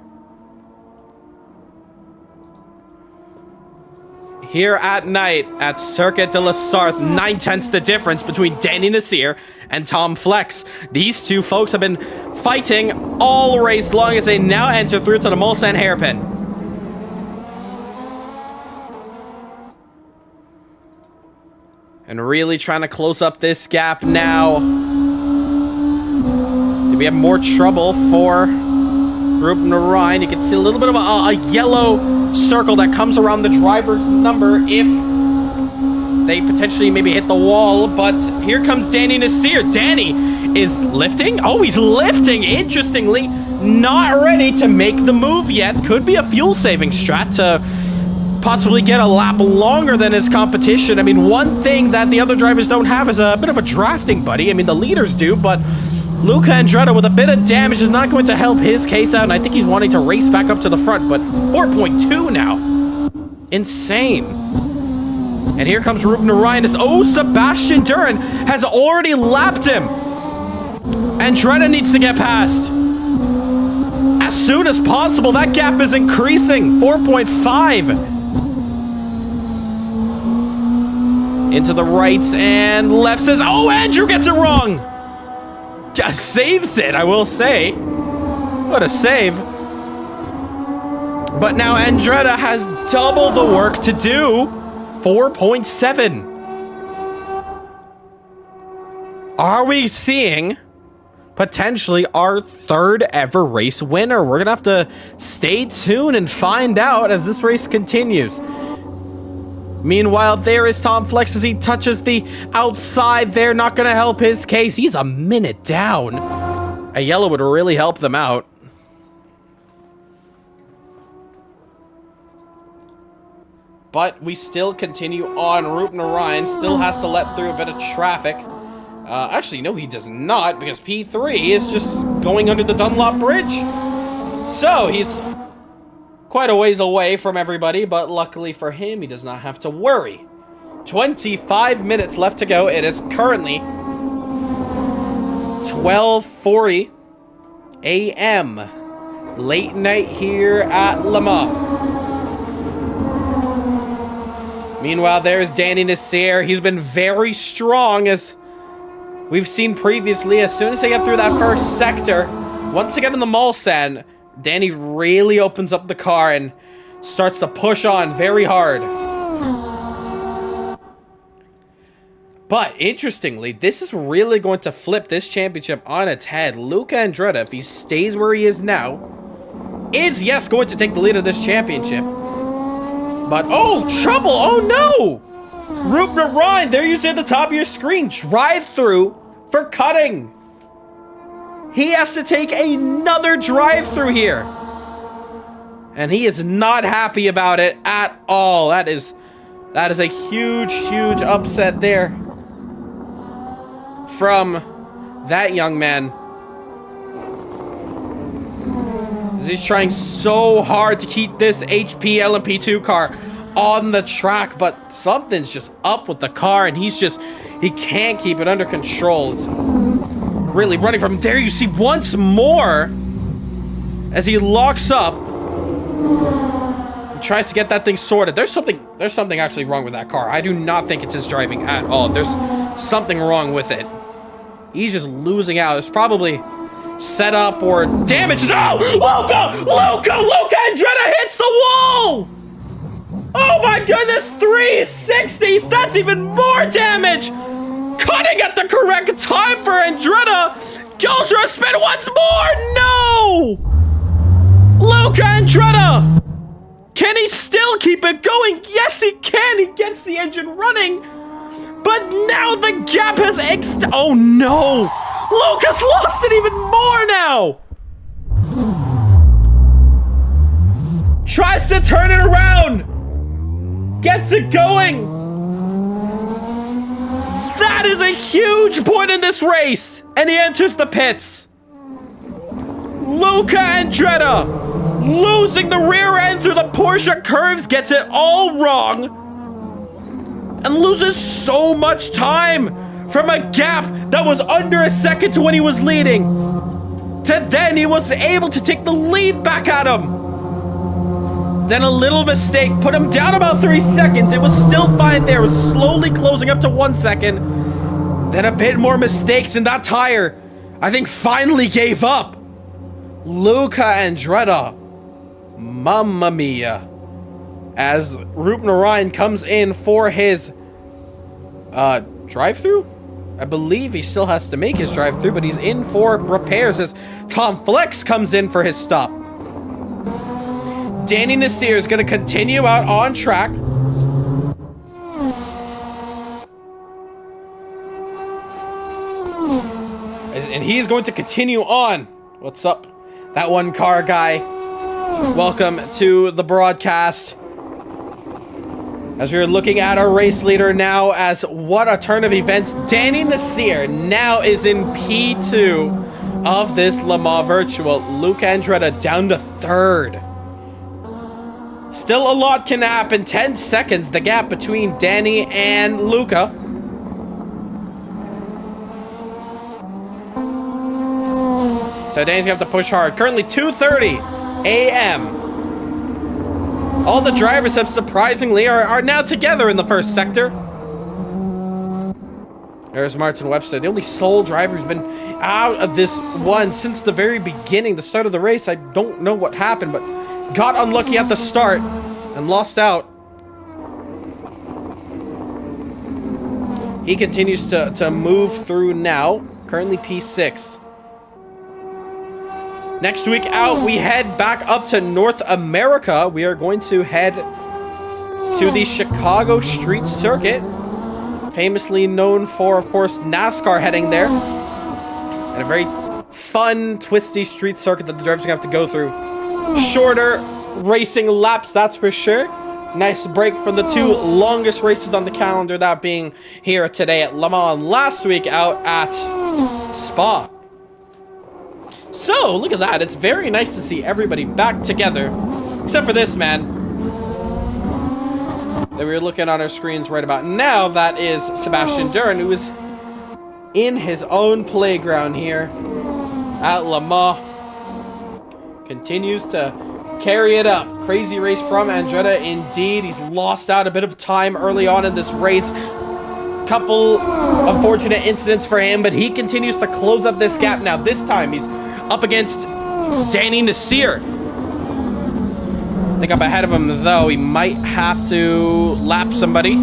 A: Here at night at Circuit de la Sarthe, 9/10 the difference between Danny Nasir and Tom Flex. These two folks have been fighting all race long as they now enter through to the Mulsanne hairpin. And really trying to close up this gap now. Do we have more trouble for Roop Narine? You can see a little bit of a yellow circle that comes around the driver's number if they potentially maybe hit the wall. But here comes Danny Nasir. Danny is lifting. Oh, he's lifting. Interestingly, not ready to make the move yet. Could be a fuel-saving strat to possibly get a lap longer than his competition. I mean, one thing that the other drivers don't have is a bit of a drafting buddy. I mean, the leaders do, but Luca Andretti with a bit of damage is not going to help his case out, and I think he's wanting to race back up to the front, but 4.2 now. Insane. And here comes Roop Narine. Oh, Sebastian Duran has already lapped him. Andretti needs to get past as soon as possible. That gap is increasing. 4.5. Into the rights and left says, oh, Andrew gets it wrong. Just saves it, I will say. What a save. But now Andretti has double the work to do. 4.7. Are we seeing potentially our third ever race winner? We're gonna have to stay tuned and find out as this race continues. Meanwhile, there is Tom Flex as he touches the outside there. Not going to help his case. He's a minute down. A yellow would really help them out. But we still continue on. Route Ryan still has to let through a bit of traffic. Actually, no, he does not, because P3 is just going under the Dunlop Bridge. So, he's quite a ways away from everybody, but luckily for him, he does not have to worry. 25 minutes left to go. It is currently 12:40 a.m. Late night here at Le Mans. Meanwhile, there's Danny Nasser. He's been very strong, as we've seen previously. As soon as they get through that first sector, once again in the Mulsanne, Danny really opens up the car and starts to push on very hard. But interestingly, this is really going to flip this championship on its head. Luca Andretti, if he stays where he is now, is, yes, going to take the lead of this championship. But, oh, trouble! Oh, no! Route Ryan, there you see at the top of your screen. Drive-through for cutting. He has to take another drive-through here. And he is not happy about it at all. That is a huge, huge upset there from that young man. He's trying so hard to keep this HP LMP2 car on the track, but something's just up with the car, and he can't keep it under control. It's really running from there. You see once more as he locks up and tries to get that thing sorted. There's something actually wrong with that car. I do not think it's his driving at all. There's something wrong with it. He's just losing out. It's probably set up or damage. Oh, Luca Andretti hits the wall. Oh my goodness, 360s. That's even more damage. Cutting at the correct time for Andretti. Goes for a spin once more. No. Luca Andretti. Can he still keep it going? Yes, he can. He gets the engine running. But now the gap has oh no. Lucas lost it even more now! Tries to turn it around! Gets it going! That is a huge point in this race! And he enters the pits. Luca Andretti losing the rear end through the Porsche curves, gets it all wrong, and loses so much time. From a gap that was under a second to when he was leading, to then he was able to take the lead back at him. Then a little mistake put him down about 3 seconds. It was still fine there. It was slowly closing up to 1 second. Then a bit more mistakes, and that tire, I think, finally gave up. Luca Andretti, mamma mia. As Route Ryan comes in for his drive-through? I believe he still has to make his drive-through, but he's in for repairs as Tom Flex comes in for his stop. Danny Nasser is going to continue out on track. And he is going to continue on. What's up? That one car guy. Welcome to the broadcast. As we're looking at our race leader now, as what a turn of events. Danny Nasser now is in P2 of this Le Mans Virtual. Luca Andretti down to third. Still a lot can happen. 10 seconds, the gap between Danny and Luca. So Danny's gonna have to push hard. Currently 2:30 a.m. All the drivers have surprisingly are now together in the first sector. There's Martin Webster, the only sole driver who's been out of this one since the very beginning, the start of the race. I don't know what happened, but got unlucky at the start and lost out. He continues to move through now, currently P6. Next week out, we head back up to North America. We are going to head to the Chicago Street Circuit, famously known for, of course, NASCAR heading there. And a very fun, twisty street circuit that the drivers are going to have to go through. Shorter racing laps, that's for sure. Nice break from the two longest races on the calendar, that being here today at Le Mans, last week out at Spa. So, look at that. It's very nice to see everybody back together, except for this man that we're looking on our screens right about now. That is Sebastian Dern, who is in his own playground here at Le Mans. Continues to carry it up. Crazy race from Andretti indeed. He's lost out a bit of time early on in this race. Couple unfortunate incidents for him, but he continues to close up this gap now. This time he's up against Danny Nasir. I think up ahead of him though. He might have to lap somebody.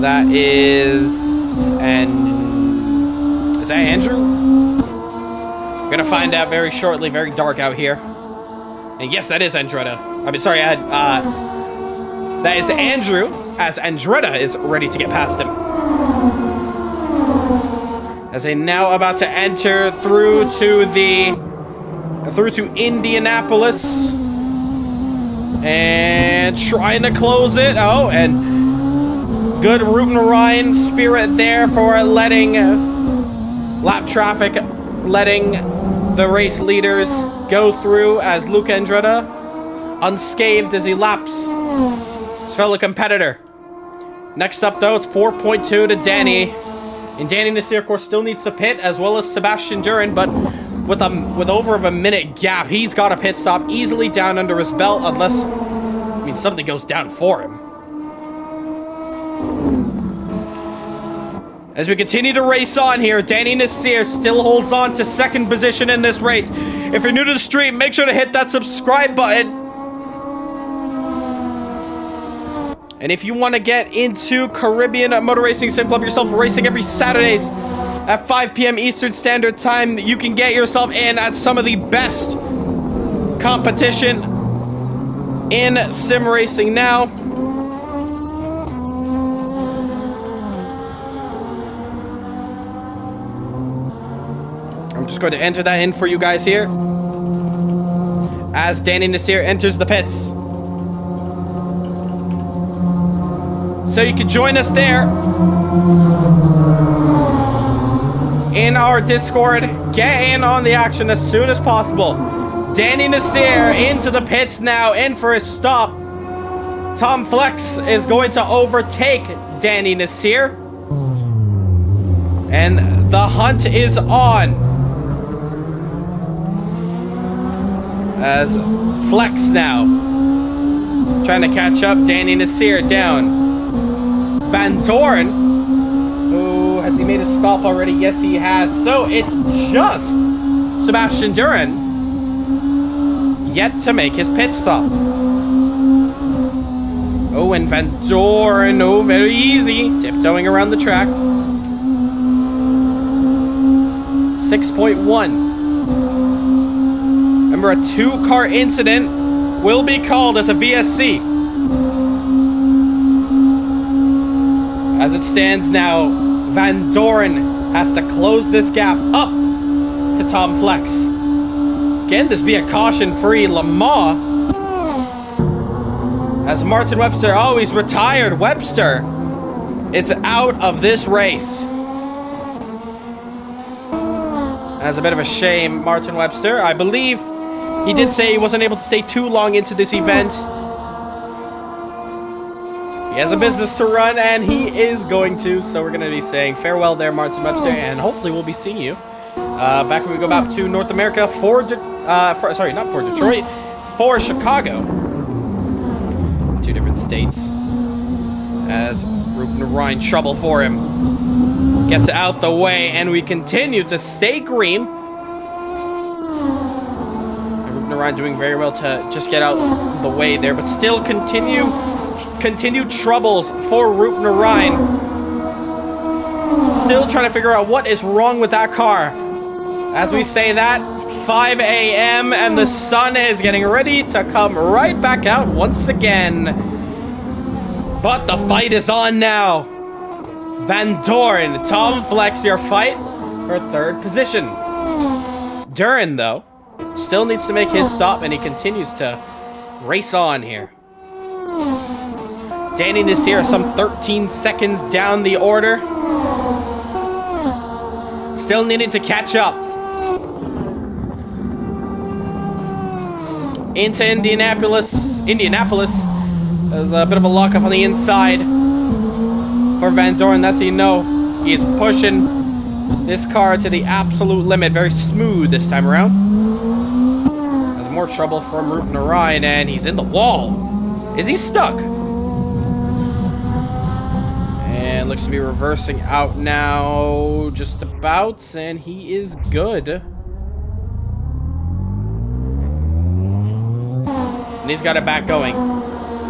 A: That is... and... is that Andrew? We're gonna find out very shortly. Very dark out here. And yes, that is Andretti. I mean, sorry, that is Andrew, as Andretti is ready to get past him. As they now about to enter through to Indianapolis. And trying to close it. Oh, and good Ruben spirit there for letting lap traffic, letting the race leaders go through, as Luca Andretti unscathed as he laps his fellow competitor. Next up though, it's 4.2 to Danny. And Danny Nasir, of course, still needs to pit, as well as Sebastian Dern, but with over of a minute gap, he's got a pit stop easily down under his belt, unless, I mean, something goes down for him. As we continue to race on here, Danny Nasir still holds on to second position in this race. If you're new to the stream, make sure to hit that subscribe button. And if you want to get into Caribbean Motor Racing Sim Club yourself, racing every Saturdays at 5 p.m. Eastern Standard Time, you can get yourself in at some of the best competition in sim racing now. I'm just going to enter that in for you guys here as Danny Nasir enters the pits. So you can join us there in our Discord. Get in on the action as soon as possible. Danny Nasir into the pits now, in for his stop. Tom Flex is going to overtake Danny Nasir. And the hunt is on, as Flex now trying to catch up. Danny Nasir down. Van Doren, oh, has he made a stop already? Yes, he has. So it's just Sebastian Dern yet to make his pit stop. Oh, and Van Doren, oh, very easy, tiptoeing around the track. 6.1. Remember, a two-car incident will be called as a VSC. As it stands now, Van Doren has to close this gap up to Tom Flex. Can this be a caution-free Le Mans? As Martin Webster, oh, he's retired. Webster is out of this race. That's a bit of a shame, Martin Webster. I believe he did say he wasn't able to stay too long into this event. He has a business to run, and he is going to, so we're going to be saying farewell there, Martin Webster, and hopefully we'll be seeing you back when we go back to North America for Detroit, for Chicago. Two different states. As Ruben Ryan, trouble for him, gets out the way, and we continue to stay green. And Ruben Ryan doing very well to just get out the way there, but still continued troubles for Ruben Ryan. Still trying to figure out what is wrong with that car. As we say that, 5 a.m. and the sun is getting ready to come right back out once again. But the fight is on now. Van Doren, Tom Flex, your fight for third position. Dern, though, still needs to make his stop, and he continues to race on here. Standing is here some 13 seconds down the order. Still needing to catch up. Into Indianapolis. There's a bit of a lockup on the inside for Van Doren. That's how you know he is pushing this car to the absolute limit. Very smooth this time around. There's more trouble from Ruben Orion, and he's in the wall. Is he stuck? And looks to be reversing out now, just about, and he is good. And he's got it back going.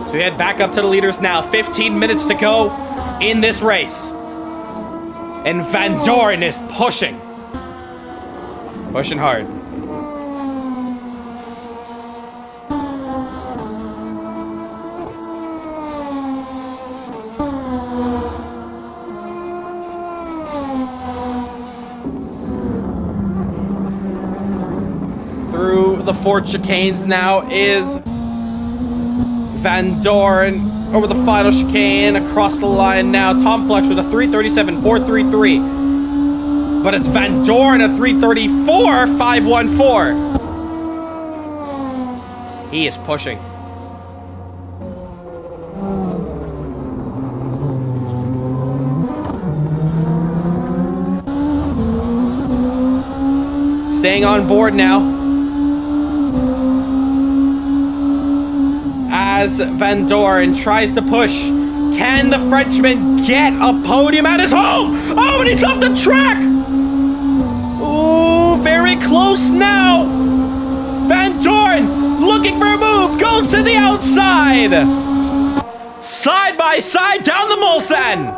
A: So we head back up to the leaders now. 15 minutes to go in this race. And Van Doren is pushing. Pushing hard. Through the 4 chicanes now is Van Doren over the final chicane, across the line now. Tom Flex with a 3:37.433. But it's Van Doren at 3:34.514. He is pushing. Staying on board now. As Van Doren tries to push. Can the Frenchman get a podium at his home? Oh, and he's off the track! Ooh, very close now. Van Doren looking for a move, goes to the outside. Side by side down the Mulsanne.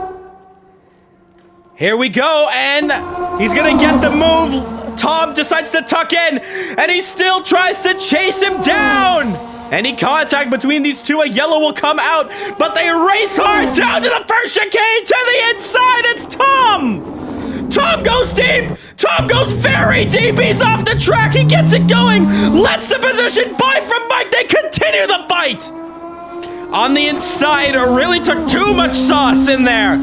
A: Here we go, and he's gonna get the move. Tom decides to tuck in, and he still tries to chase him down. Any contact between these two, a yellow will come out, but they race hard down to the first chicane to the inside. It's Tom. Tom goes deep. Tom goes very deep. He's off the track. He gets it going. Lets the position by from Mike. They continue the fight. On the inside, it really took too much sauce in there.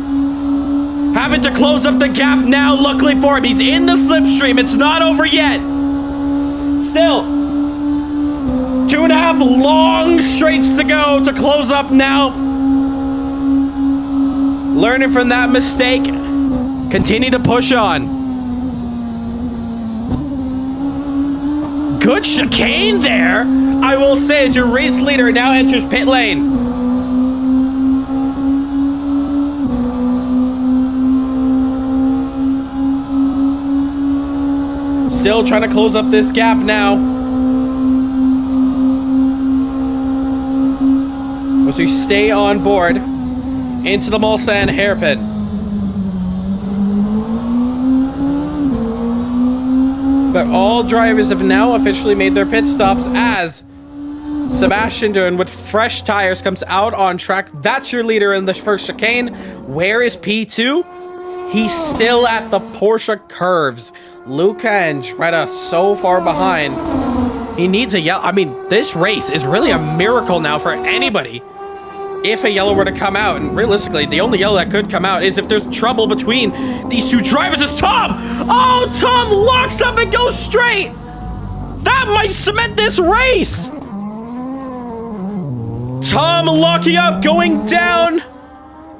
A: Having to close up the gap now, luckily for him. He's in the slipstream. It's not over yet. Still, 2.5 long straights to go to close up now. Learning from that mistake. Continue to push on. Good chicane there, I will say, as your race leader now enters pit lane. Still trying to close up this gap now. As we stay on board into the Mulsanne hairpin. But all drivers have now officially made their pit stops as Sebastian Doohan with fresh tires comes out on track. That's your leader in the first chicane. Where is P2? He's still at the Porsche curves. Luca and Tretta so far behind. He needs a yellow. I mean, this race is really a miracle now for anybody. If a yellow were to come out, and realistically, the only yellow that could come out is if there's trouble between these two drivers. Is Tom! Oh, Tom locks up and goes straight! That might cement this race! Tom locking up, going down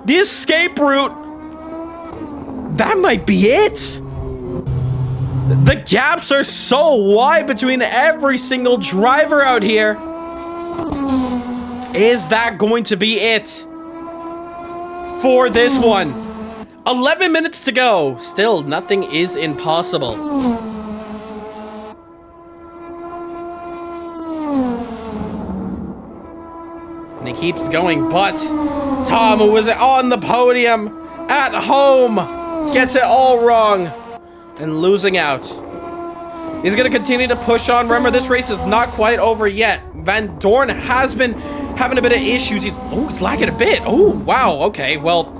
A: the escape route. That might be it! The gaps are so wide between every single driver out here. Is that going to be it for this one? 11 minutes to go. Still, nothing is impossible. And he keeps going, but Tom, who was on the podium at home, gets it all wrong and losing out. He's going to continue to push on. Remember, this race is not quite over yet. Van Doren has been having a bit of issues. He's lagging a bit. Oh, wow. Okay, well,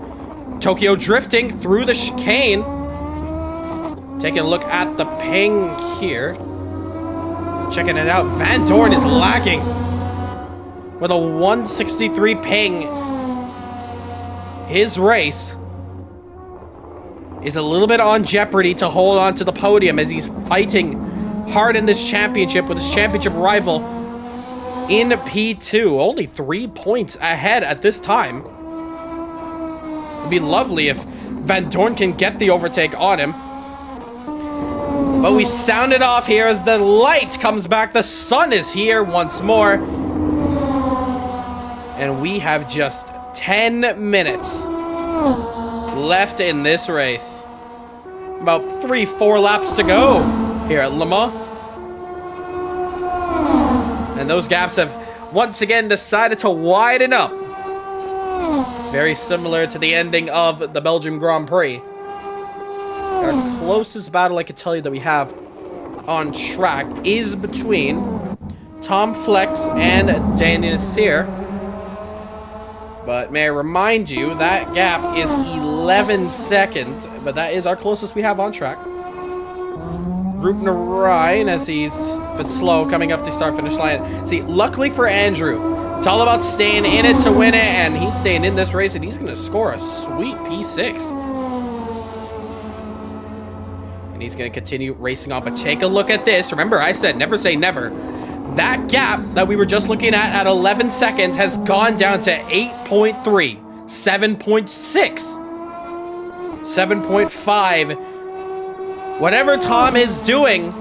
A: Tokyo drifting through the chicane. Taking a look at the ping here. Checking it out. Van Doren is lagging with a 163 ping. his race is a little bit on jeopardy to hold on to the podium as he's fighting hard in this championship with his championship rival in P2. Only 3 points ahead at this time. It'd be lovely if Van Dorn can get the overtake on him. But we sound it off here as the light comes back. The sun is here once more. And we have just 10 minutes left in this race. About 3-4 laps to go here at Le Mans. And those gaps have once again decided to widen up. Very similar to the ending of the Belgium Grand Prix. Our closest battle I could tell you that we have on track is between Tom Flex and Danny Nasir. But may I remind you, that gap is 11 seconds, but that is our closest we have on track. Rupner Ryan, as he's a bit slow coming up the start-finish line. See, luckily for Andrew, it's all about staying in it to win it, and he's staying in this race, and he's going to score a sweet P6. And he's going to continue racing on, but take a look at this. Remember, I said never say never. That gap that we were just looking at 11 seconds has gone down to 8.3, 7.6, 7.5. Whatever Tom is doing,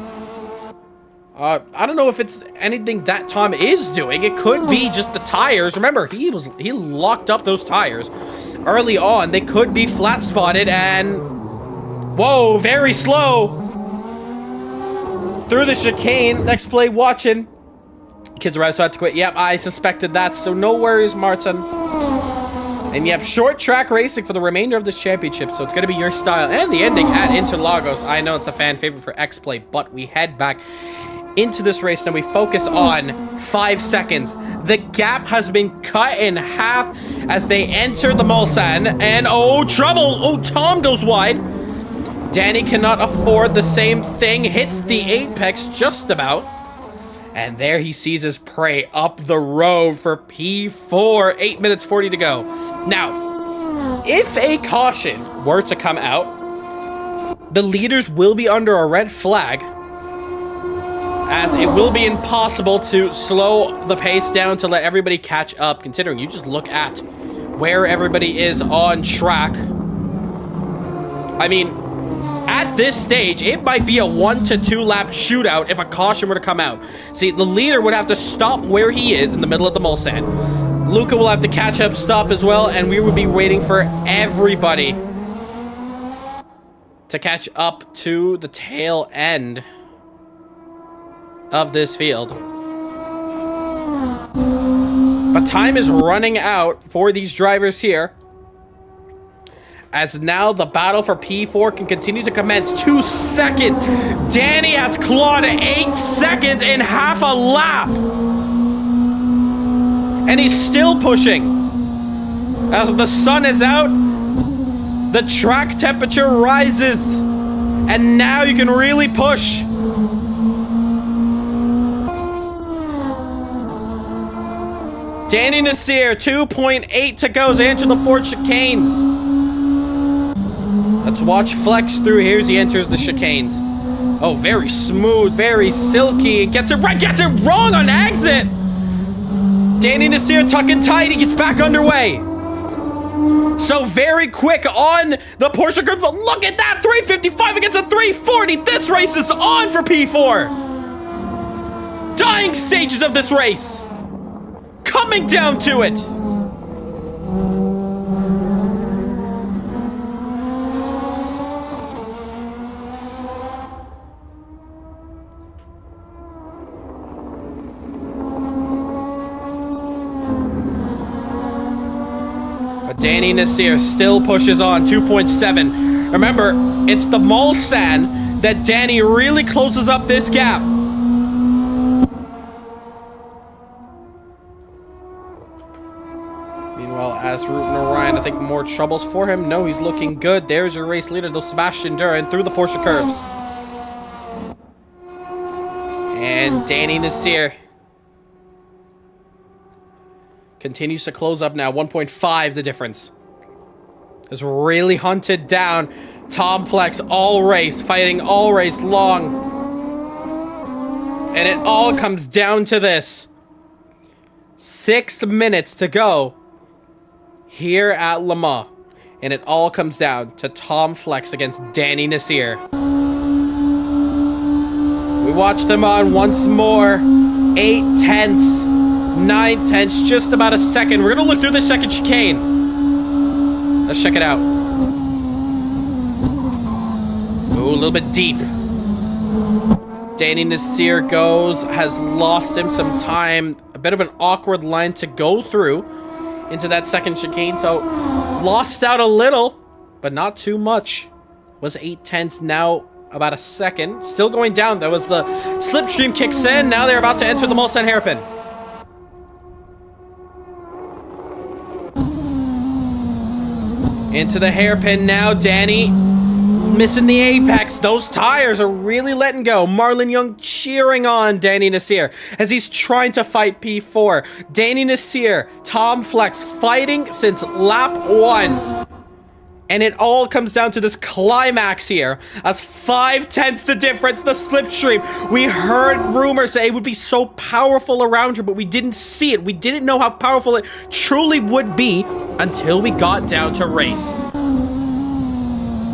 A: I don't know if it's anything that Tom is doing. It could be just the tires. Remember, he locked up those tires early on. They could be flat spotted and whoa, very slow through the chicane. Next play watching. Kids arrive, so I have to quit. Yep, I suspected that, so no worries, Martin. And yep, short track racing for the remainder of this championship, so it's going to be your style. And the ending at Interlagos. I know it's a fan favorite for X-Play, but we head back into this race and we focus on 5 seconds. The gap has been cut in half as they enter the Mulsanne. And oh, trouble! Oh, Tom goes wide. Danny cannot afford the same thing. Hits the apex just about. And there he sees his prey up the road for P4. 8 minutes 40 to go. Now, if a caution were to come out, the leaders will be under a red flag, as it will be impossible to slow the pace down to let everybody catch up, considering you just look at where everybody is on track. I mean, at this stage, it might be a 1 to 2 lap shootout if a caution were to come out. See, the leader would have to stop where he is in the middle of the Mulsanne. Luca will have to catch up, stop as well, and we would be waiting for everybody to catch up to the tail end of this field. But time is running out for these drivers here, as now the battle for P4 can continue to commence. 2 seconds. Danny has clawed 8 seconds in half a lap. And he's still pushing. As the sun is out, the track temperature rises. And now you can really push. Danny Nasir, 2.8 to go as they enter the 4 chicanes. Let's watch Flex through here as he enters the chicanes. Oh, very smooth, very silky. It gets it right, gets it wrong on exit. Danny Nasir tucking tight. He gets back underway. So very quick on the Porsche curve, but look at that, 355 against a 340. This race is on for P4. Dying stages of this race. Coming down to it. Danny Nasir still pushes on, 2.7. Remember, it's the Mulsanne that Danny really closes up this gap. Meanwhile, as Rupner Ryan, I think more troubles for him. No, he's looking good. There's your race leader, though, Sebastian Duran, through the Porsche curves. And Danny Nasir continues to close up now, 1.5 the difference. has really hunted down Tom Flex all race, fighting all race long. And it all comes down to this. 6 minutes to go here at Le Mans. And it all comes down to Tom Flex against Danny Nasir. We watch them on once more. 8 tenths, 9 tenths, just about a second. We're going to look through the second chicane. Let's check it out. Ooh, a little bit deep. Danny Nasir has lost him some time. A bit of an awkward line to go through into that second chicane. So, lost out a little, but not too much. Was 8 tenths, now about a second. Still going down, though, as the slipstream kicks in. Now they're about to enter the Mulsanne hairpin. Into the hairpin now, Danny missing the apex. Those tires are really letting go. Marlon Young cheering on Danny Nasir as he's trying to fight P4. Danny Nasir, Tom Flex fighting since lap 1. And it all comes down to this climax here. As 5 tenths the difference, the slipstream. We heard rumors say it would be so powerful around here, but we didn't see it. We didn't know how powerful it truly would be until we got down to race.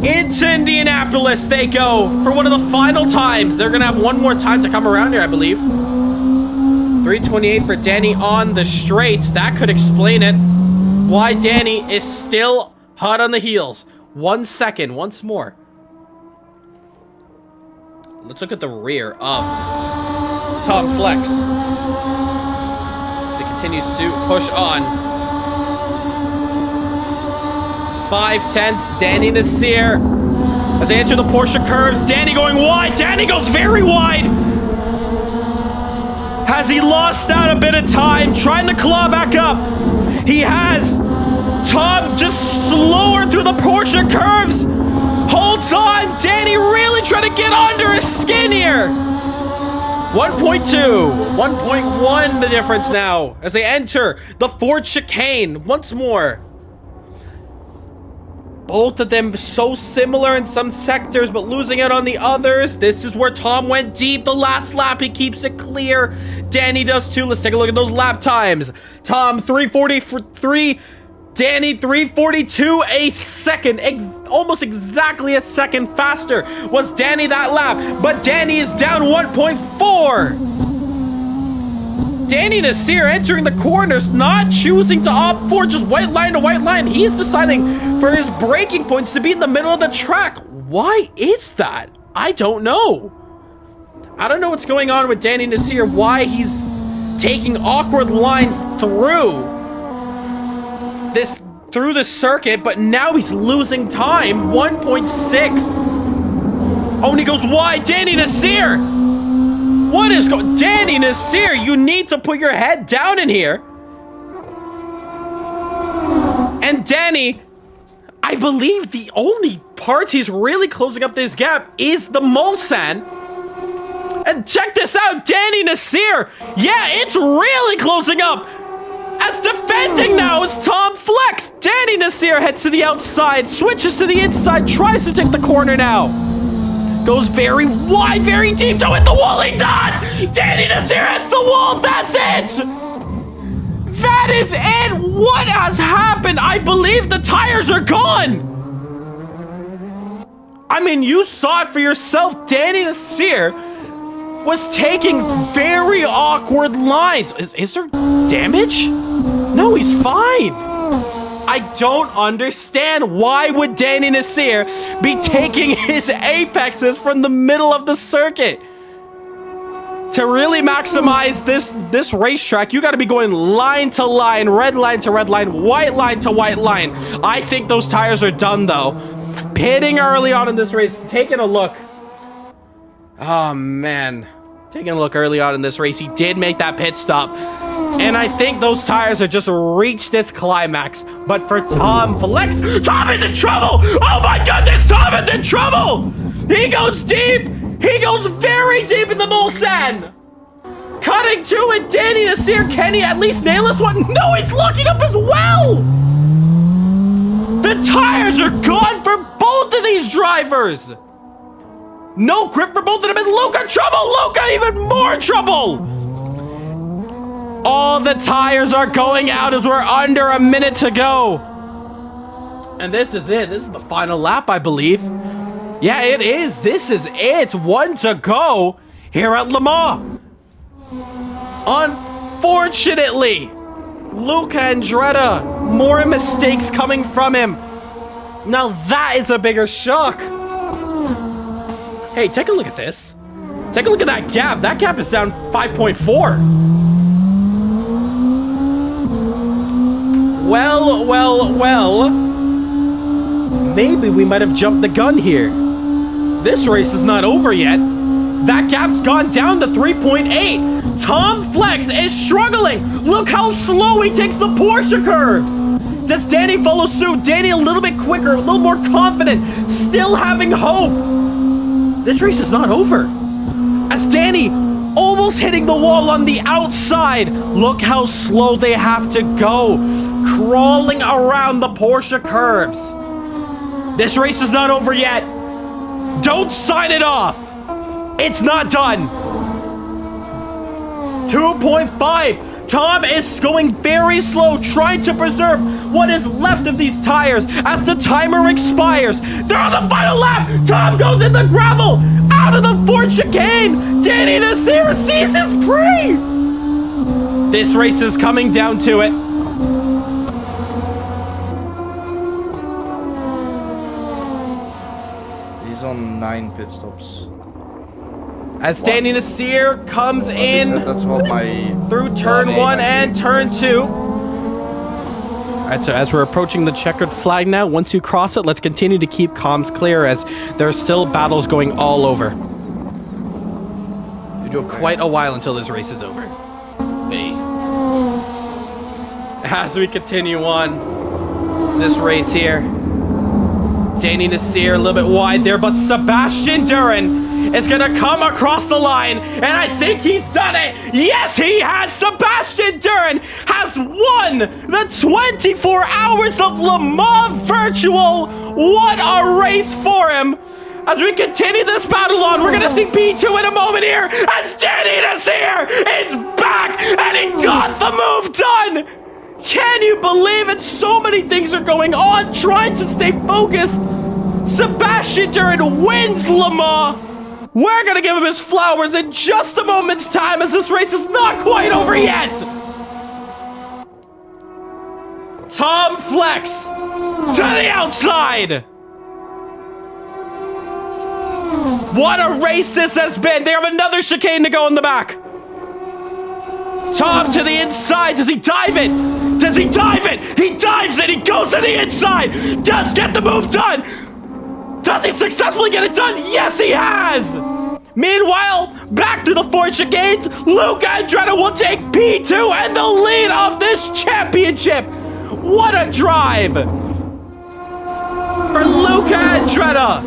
A: Into Indianapolis they go for one of the final times. They're gonna have one more time to come around here, I believe. 3:28 for Danny on the straights. That could explain it. Why Danny is still hot on the heels. 1 second, once more. Let's look at the rear of Tom Flex as he continues to push on. 5 tenths, Danny Nasir as they enter the Porsche curves. Danny going wide. Danny goes very wide. Has he lost out a bit of time trying to claw back up? He has. Tom just slower through the Porsche curves. Holds on. Danny really trying to get under his skin here. 1.2, 1.1 the difference now as they enter the Ford chicane once more. Both of them so similar in some sectors, but losing out on the others. This is where Tom went deep. The last lap, he keeps it clear. Danny does too. Let's take a look at those lap times. Tom, 3:43. Danny, 3:42, a second. Almost exactly a second faster was Danny that lap. But Danny is down 1.4. Danny Nasir entering the corners, not choosing to opt for just white line to white line. He's deciding for his braking points to be in the middle of the track. Why is that? I don't know. I don't know what's going on with Danny Nasir, why he's taking awkward lines through the circuit, but now he's losing time. 1.6. Oh, and he goes wide. Danny Nasir! What is going... Danny Nasir, you need to put your head down in here. And Danny, I believe the only part he's really closing up this gap is the Mulsanne. And check this out, Danny Nasir. Yeah, it's really closing up. As defending now is Tom Flex. Danny Nasir heads to the outside, switches to the inside, tries to take the corner now. Goes very wide, very deep to hit the wall. He does! Danny Nasir hits the wall. That's it! That is it! What has happened? I believe the tires are gone. I mean, you saw it for yourself. Danny Nasir was taking very awkward lines. Is there damage? No, he's fine. I don't understand. Why would Danny Nasir be taking his apexes from the middle of the circuit? To really maximize this racetrack, you got to be going line to line, red line to red line, white line to white line. I think those tires are done, though. Pitting early on in this race, taking a look. Oh, man. Taking a look early on in this race, he did make that pit stop. And I think those tires have just reached its climax. But for Tom Flex, Tom is in trouble! Oh my goodness, Tom is in trouble! He goes deep! He goes very deep in the Mulsanne! Cutting to it, Danny Nasir, can he at least nail this one? No, he's locking up as well! The tires are gone for both of these drivers. No grip for both of them, and Luca trouble! Luca even more trouble! All the tires are going out as we're under a minute to go. And this is it. This is the final lap, I believe. Yeah, it is. This is it. 1 to go here at Le Mans. Unfortunately, Luca Andretti, more mistakes coming from him. Now that is a bigger shock. Hey, take a look at this. Take a look at that gap. That gap is down 5.4. Well. Maybe we might have jumped the gun here. This race is not over yet. That gap's gone down to 3.8. Tom Flex is struggling. Look how slow he takes the Porsche curves. Does Danny follow suit? Danny a little bit quicker, a little more confident, still having hope. This race is not over. As Danny almost hitting the wall on the outside. Look how slow they have to go. Crawling around the Porsche curves. This race is not over yet. Don't sign it off. It's not done. 2.5. Tom is going very slow, trying to preserve what is left of these tires as the timer expires. They're on the final lap. Tom goes in the gravel, out of the Ford chicane. Danny Nassir sees his Prix. This race is coming down to it.
C: He's on 9 pit stops.
A: As Danny Nassir comes in
C: That's what my
A: through turn 1 and turn 2. Alright, so as we're approaching the checkered flag now, once you cross it, let's continue to keep comms clear as there are still battles going all over. You do have quite a while until this race is over.
B: Based.
A: As we continue on this race here, Danny Nassir a little bit wide there, but Sebastian Duran is gonna come across the line, and I think he's done it. Yes, he has. Sebastian Duran has won the 24 Hours of Le Mans Virtual. What a race for him. As we continue this battle on, we're gonna see P2 in a moment here, as Danny Nassir is back, and he got the move done. Can you believe it? So many things are going on, trying to stay focused. Sebastian Duran wins Le Mans. We're gonna give him his flowers in just a moment's time, as this race is not quite over yet. Tom Flex to the outside. What a race this has been. They have another chicane to go in the back. Tom to the inside. Does he dive it? Does he dive it? He dives it. He goes to the inside. Does get the move done. Does he successfully get it done? Yes, he has. Meanwhile, back to the Ford chicanes, Luca Andretti will take P2 and the lead of this championship. What a drive for Luca Andretti.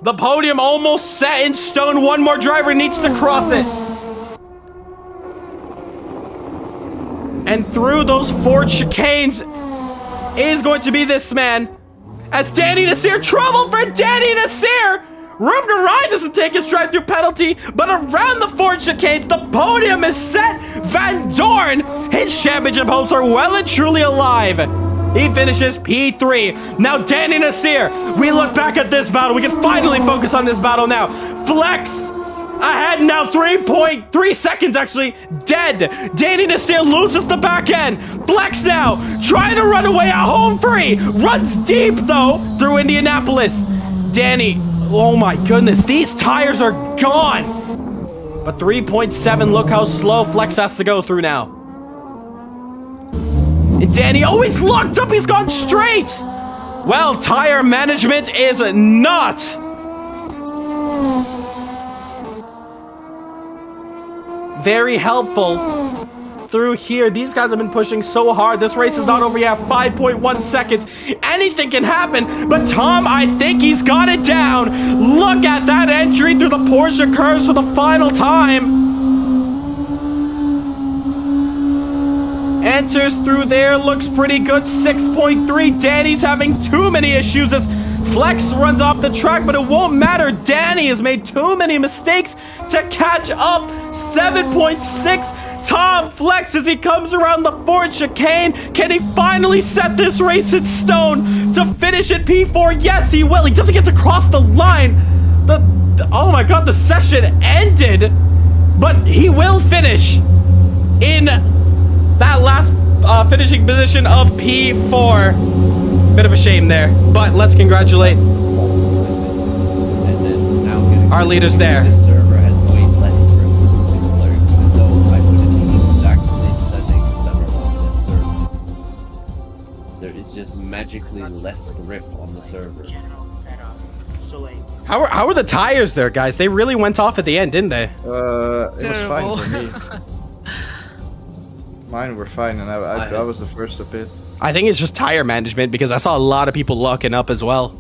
A: The podium almost set in stone. One more driver needs to cross it. And through those Ford chicanes is going to be this man. As Danny Nassir, trouble for Danny Nassir. Room to ride doesn't take his drive-through penalty, but around the Ford chicanes, the podium is set. Van Dorn, his championship hopes are well and truly alive. He finishes P3. Now Danny Nassir, we look back at this battle. We can finally focus on this battle now. Flex ahead now, 3.3 seconds actually, dead. Danny Nassir loses the back end. Flex now, trying to run away at home free. Runs deep though, through Indianapolis. Danny, oh my goodness, these tires are gone. But 3.7, look how slow Flex has to go through now. And Danny, oh, he's locked up, he's gone straight. Well, tire management is not very helpful through here. These guys have been pushing so hard. This race is not over yet. 5.1 seconds. Anything can happen, but Tom, I think he's got it down. Look at that entry through the Porsche curves for the final time. enters through there, looks pretty good. 6.3. Danny's having too many issues as Flex runs off the track, but it won't matter. Danny has made too many mistakes to catch up. 7.6. Tom Flex as he comes around the fourth chicane. Can he finally set this race in stone to finish at P4? Yes, he will. He doesn't get to cross the line. Oh my god, the session ended, but he will finish in that last finishing position of P4. Bit of a shame there, but let's congratulate our leaders there.
B: This server has way less grip than the single player, even though I put it in the exact same settings that are on this server. There is just magically less grip on the server.
D: General setup. So like,
A: How are the tires there, guys? They really went off at the end, didn't they?
C: It was fine for me. Mine were fine, and I was the first to pit.
A: I think it's just tire management because I saw a lot of people locking up as well.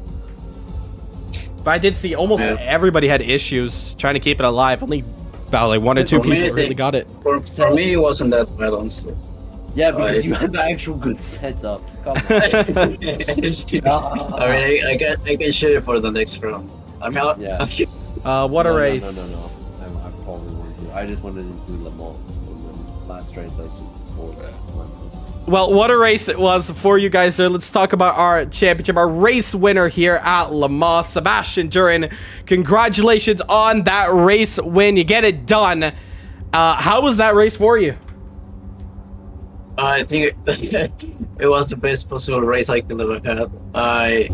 A: But I did see almost everybody had issues trying to keep it alive. Only about like 1 or 2 people really got it.
E: For me, it wasn't that bad, honestly.
B: Yeah, because you had the actual good setup. Come on.
E: I mean, I can share it for the next round. I mean,
A: What a
B: No,
A: race.
B: No. I probably won't do. I just wanted to do Le Mans. And the last race I was bored.
A: Well, what a race it was for you guys there. Let's talk about our championship, our race winner here at Le Mans, Sebastian Duran. Congratulations on that race win. You get it done. How was that race for you?
E: I think it was the best possible race I could ever have. I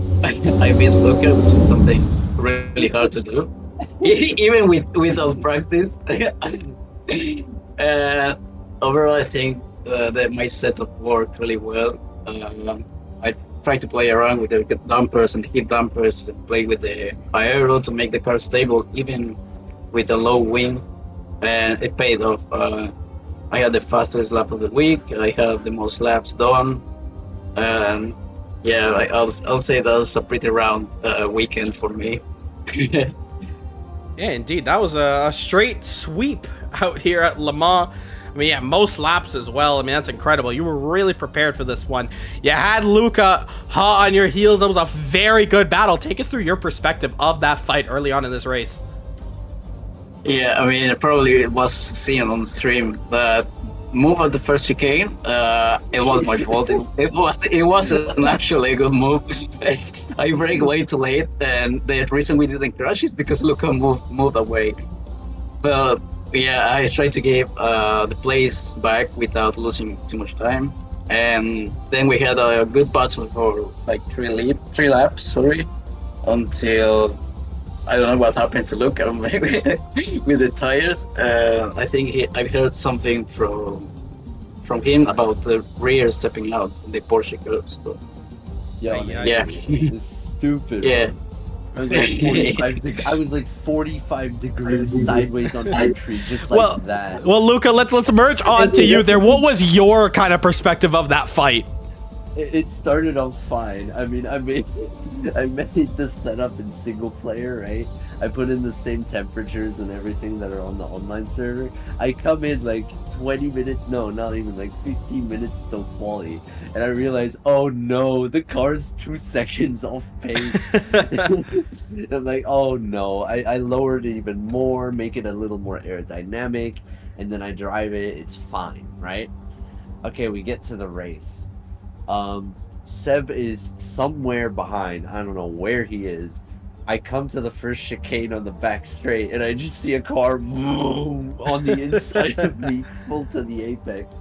E: beat Luca, which is something really hard to do, even without practice. Overall, I think that my setup worked really well. I tried to play around with the dampers and heat dampers, and play with the aero to make the car stable, even with a low wing, and it paid off. I had the fastest lap of the week. I have the most laps done, and yeah, I'll say that was a pretty round weekend for me.
A: Yeah, indeed. That was a straight sweep out here at Le Mans. I mean, yeah, most laps as well. I mean, that's incredible. You were really prepared for this one. You had Luca hot on your heels. That was a very good battle. Take us through your perspective of that fight early on in this race.
E: Yeah, I mean, probably it was seen on stream. The move at the first chicane, it was my fault. It wasn't actually a good move. I brake way too late, and the reason we didn't crash is because Luca moved away. But yeah, I tried to give the place back without losing too much time, and then we had a good battle for like three laps, until I don't know what happened to Luca with the tires. I think I heard something from him about the rear stepping out in the Porsche curves. So, yeah.
B: It's stupid.
E: Yeah.
B: I was like 45 degrees sideways on entry, just like that.
A: Well, Luca, let's merge on to you there. What was your kind of perspective of that fight?
B: It started off fine. I mean, I made the setup in single player, right? I put in the same temperatures and everything that are on the online server. I come in like 20 minutes, no, not even like 15 minutes till quali, and I realize, oh no, the car's 2 seconds off pace. I'm like, oh no. I lowered it even more, make it a little more aerodynamic, and then I drive it. It's fine, right? Okay, we get to the race. Seb is somewhere behind. I don't know where he is. I come to the first chicane on the back straight, and I just see a car boom on the inside of me, full to the apex.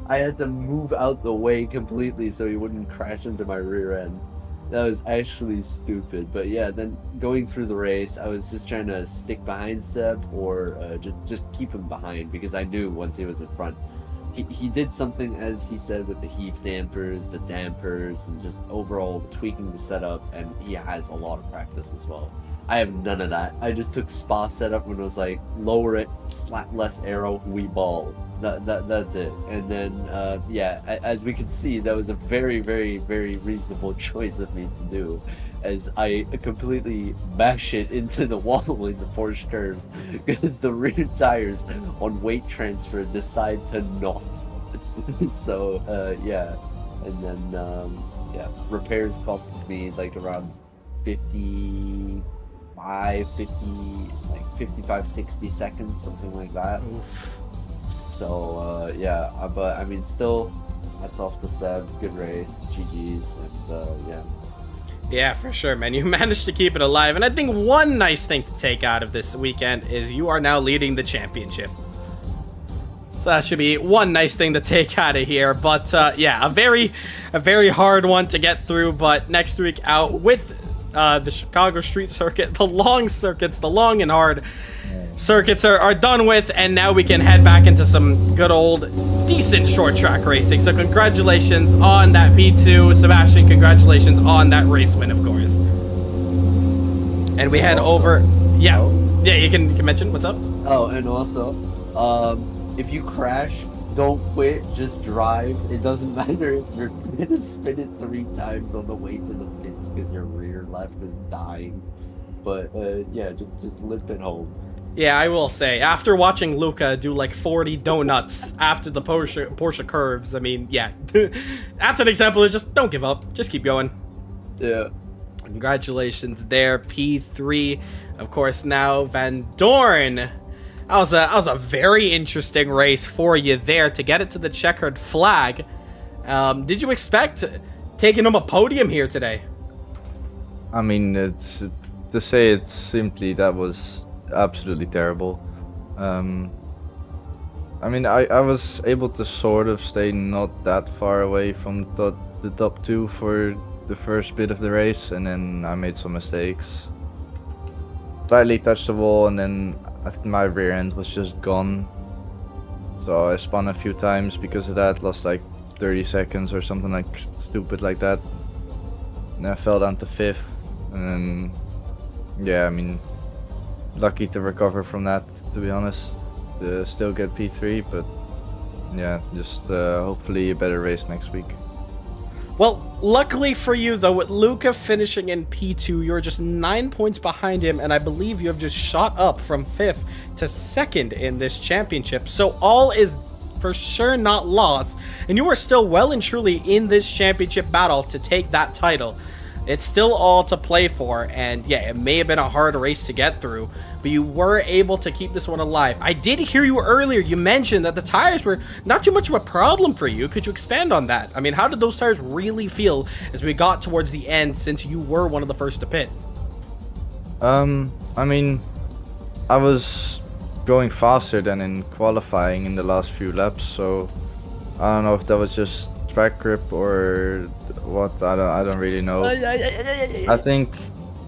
B: I had to move out the way completely so he wouldn't crash into my rear end. That was actually stupid. But yeah, then going through the race, I was just trying to stick behind Seb, or just keep him behind, because I knew once he was in front. He did something, as he said, with the heat dampers, the dampers, and just overall tweaking the setup, and he has a lot of practice as well. I have none of that. I just took Spa setup when it was like, lower it, slap less arrow, we ball. That's it. And then, yeah, as we can see, that was a very, very, very reasonable choice of me to do, as I completely bash it into the wall in the Porsche curves, because the rear tires on weight transfer decide to not So yeah, and then repairs costed me like around 55, 60 seconds, something like that.
A: Oof.
B: So but I mean, still, hats off to Seb, good race, GG's, and yeah.
A: Yeah, for sure, man. You managed to keep it alive. And I think one nice thing to take out of this weekend is you are now leading the championship. So that should be one nice thing to take out of here. But yeah, a very hard one to get through. But next week out with the Chicago Street Circuit, the long circuits, the long and hard circuits are done with, and now we can head back into some good old decent short track racing. So congratulations on that P2, Sebastian. Congratulations on that race win, of course. And we head over. Yeah, you can mention what's up.
B: Oh, and also, if you crash, don't quit, just drive. It doesn't matter if you're gonna spin it 3 times on the way to the pits because your rear left is dying. But yeah, just limp it home.
A: Yeah, I will say, after watching Luca do like 40 donuts after the Porsche curves, I mean, yeah. That's an example of just don't give up. Just keep going.
B: Yeah.
A: Congratulations there, P3. Of course, now Van Dorn. That was a very interesting race for you there to get it to the checkered flag. Did you expect taking him a podium here today?
C: I mean, to say it simply, that was absolutely terrible. I mean, I was able to sort of stay not that far away from the top 2 for the first bit of the race, and then I made some mistakes. Slightly touched the wall, and then my rear end was just gone. So I spun a few times because of that, lost like 30 seconds or something like stupid like that. And I fell down to 5th, and then yeah, I mean, lucky to recover from that, to be honest. Still get P3, but yeah, just hopefully a better race next week.
A: Well, luckily for you, though, with Luca finishing in P2, you're just 9 points behind him, and I believe you have just shot up from 5th to 2nd in this championship. So all is for sure not lost, and you are still well and truly in this championship battle to take that title. It's still all to play for, and yeah, it may have been a hard race to get through, but you were able to keep this one alive. I did hear you earlier, you mentioned that the tires were not too much of a problem for you. Could you expand on that? I mean, how did those tires really feel as we got towards the end, since you were one of the first to pit?
C: I mean, I was going faster than in qualifying in the last few laps, so I don't know if that was just track grip or what. I don't really know. I think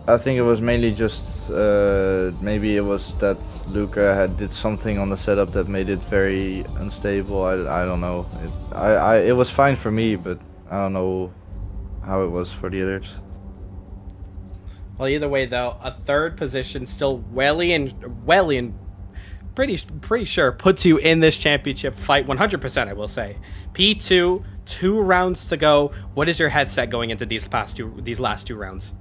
C: it was mainly just maybe it was that Luca did something on the setup that made it very unstable. I don't know. It was fine for me, but I don't know how it was for the others.
A: Well, either way, though, a 3rd position still welly and pretty sure puts you in this championship fight 100%, I will say. P2, 2 rounds to go. What is your headset going into these last two rounds?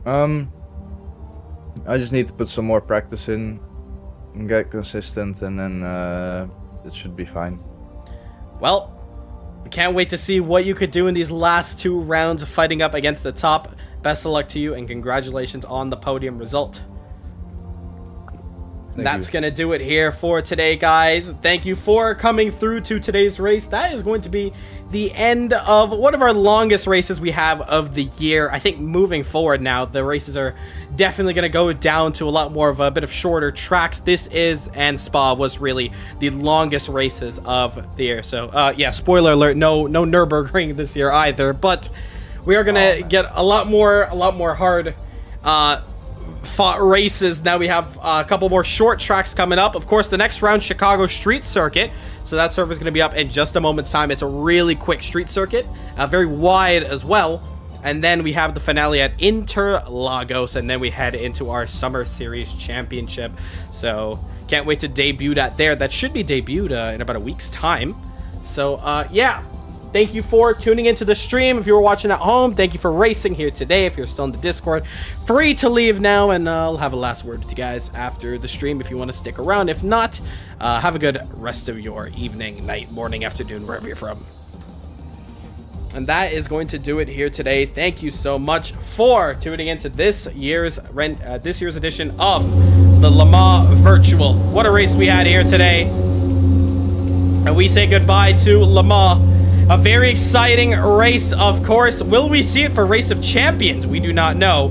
C: I just need to put some more practice in and get consistent, and then it should be fine.
A: Well, we can't wait to see what you could do in these last 2 rounds fighting up against the top. Best of luck to you, and congratulations on the podium result. That's going to do it here for today, guys. Thank you for coming through to today's race. That is going to be the end of one of our longest races we have of the year. I think moving forward now, the races are definitely going to go down to a lot more of a bit of shorter tracks. This is, and Spa was really the longest races of the year. So, yeah, spoiler alert, no Nürburgring this year either. But we are going to get a lot more hard fought races. Now we have a couple more short tracks coming up. Of course, the next round, Chicago Street Circuit. So that server is going to be up in just a moment's time. It's a really quick street circuit, very wide as well. And then we have the finale at Interlagos, and then we head into our Summer Series Championship. So can't wait to debut that there. That should be debuted in about a week's time. So yeah, thank you for tuning into the stream. If you were watching at home, thank you for racing here today. If you're still in the Discord, free to leave now, and I'll have a last word with you guys after the stream if you want to stick around. If not, have a good rest of your evening, night, morning, afternoon, wherever you're from. And that is going to do it here today. Thank you so much for tuning into this year's edition of the Le Mans Virtual. What a race we had here today. And we say goodbye to Le Mans. A very exciting race, of course. Will we see it for Race of Champions? We do not know.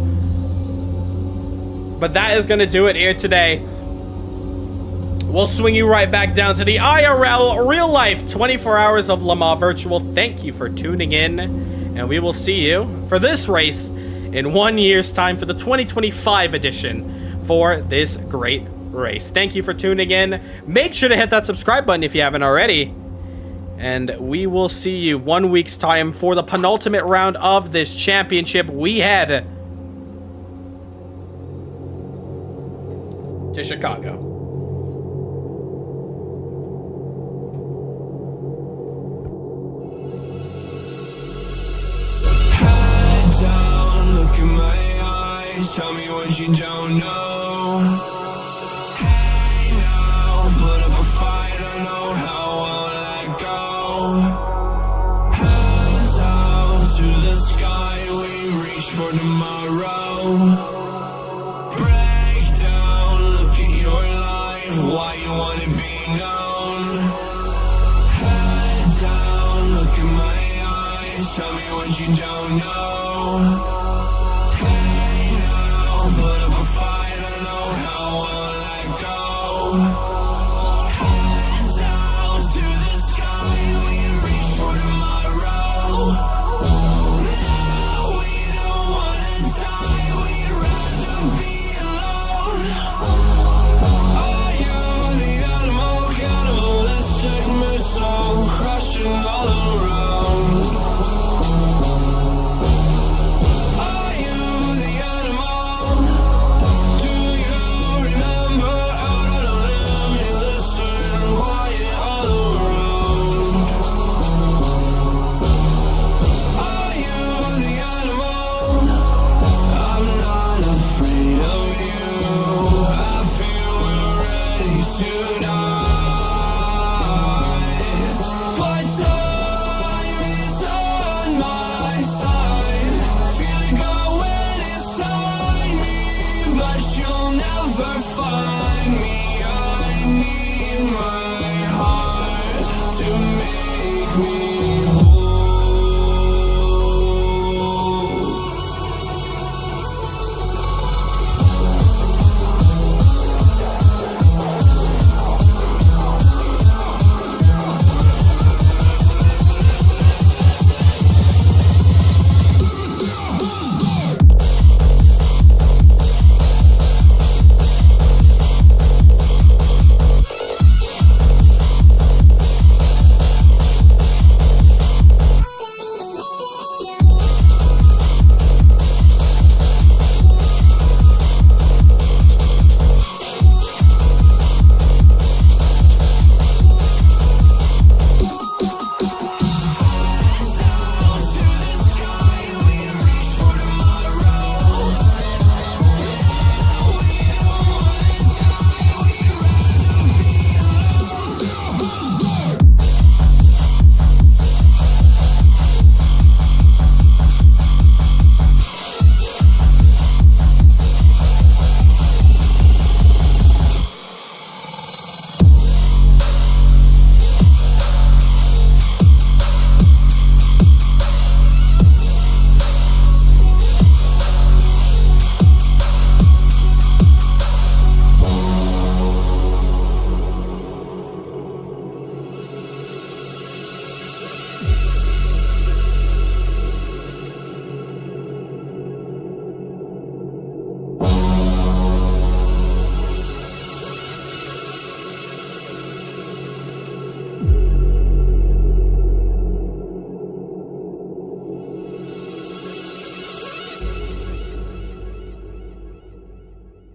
A: But that is going to do it here today. We'll swing you right back down to the IRL, real life, 24 hours of Le Mans Virtual. Thank you for tuning in, and we will see you for this race in 1 year's time for the 2025 edition for this great race. Thank you for tuning in. Make sure to hit that subscribe button if you haven't already. And we will see you 1 week's time for the penultimate round of this championship. We head to Chicago.
F: Down, look in my eyes, tell me what you don't know. Hey now, put up a fight, I know how I'll let go. Hands out to the sky, we reach for tomorrow. Break down, look at your life, why you want it be known. Head down, look in my eyes, tell me what you don't know. Hey now, put up a fight, I know how I'll let go.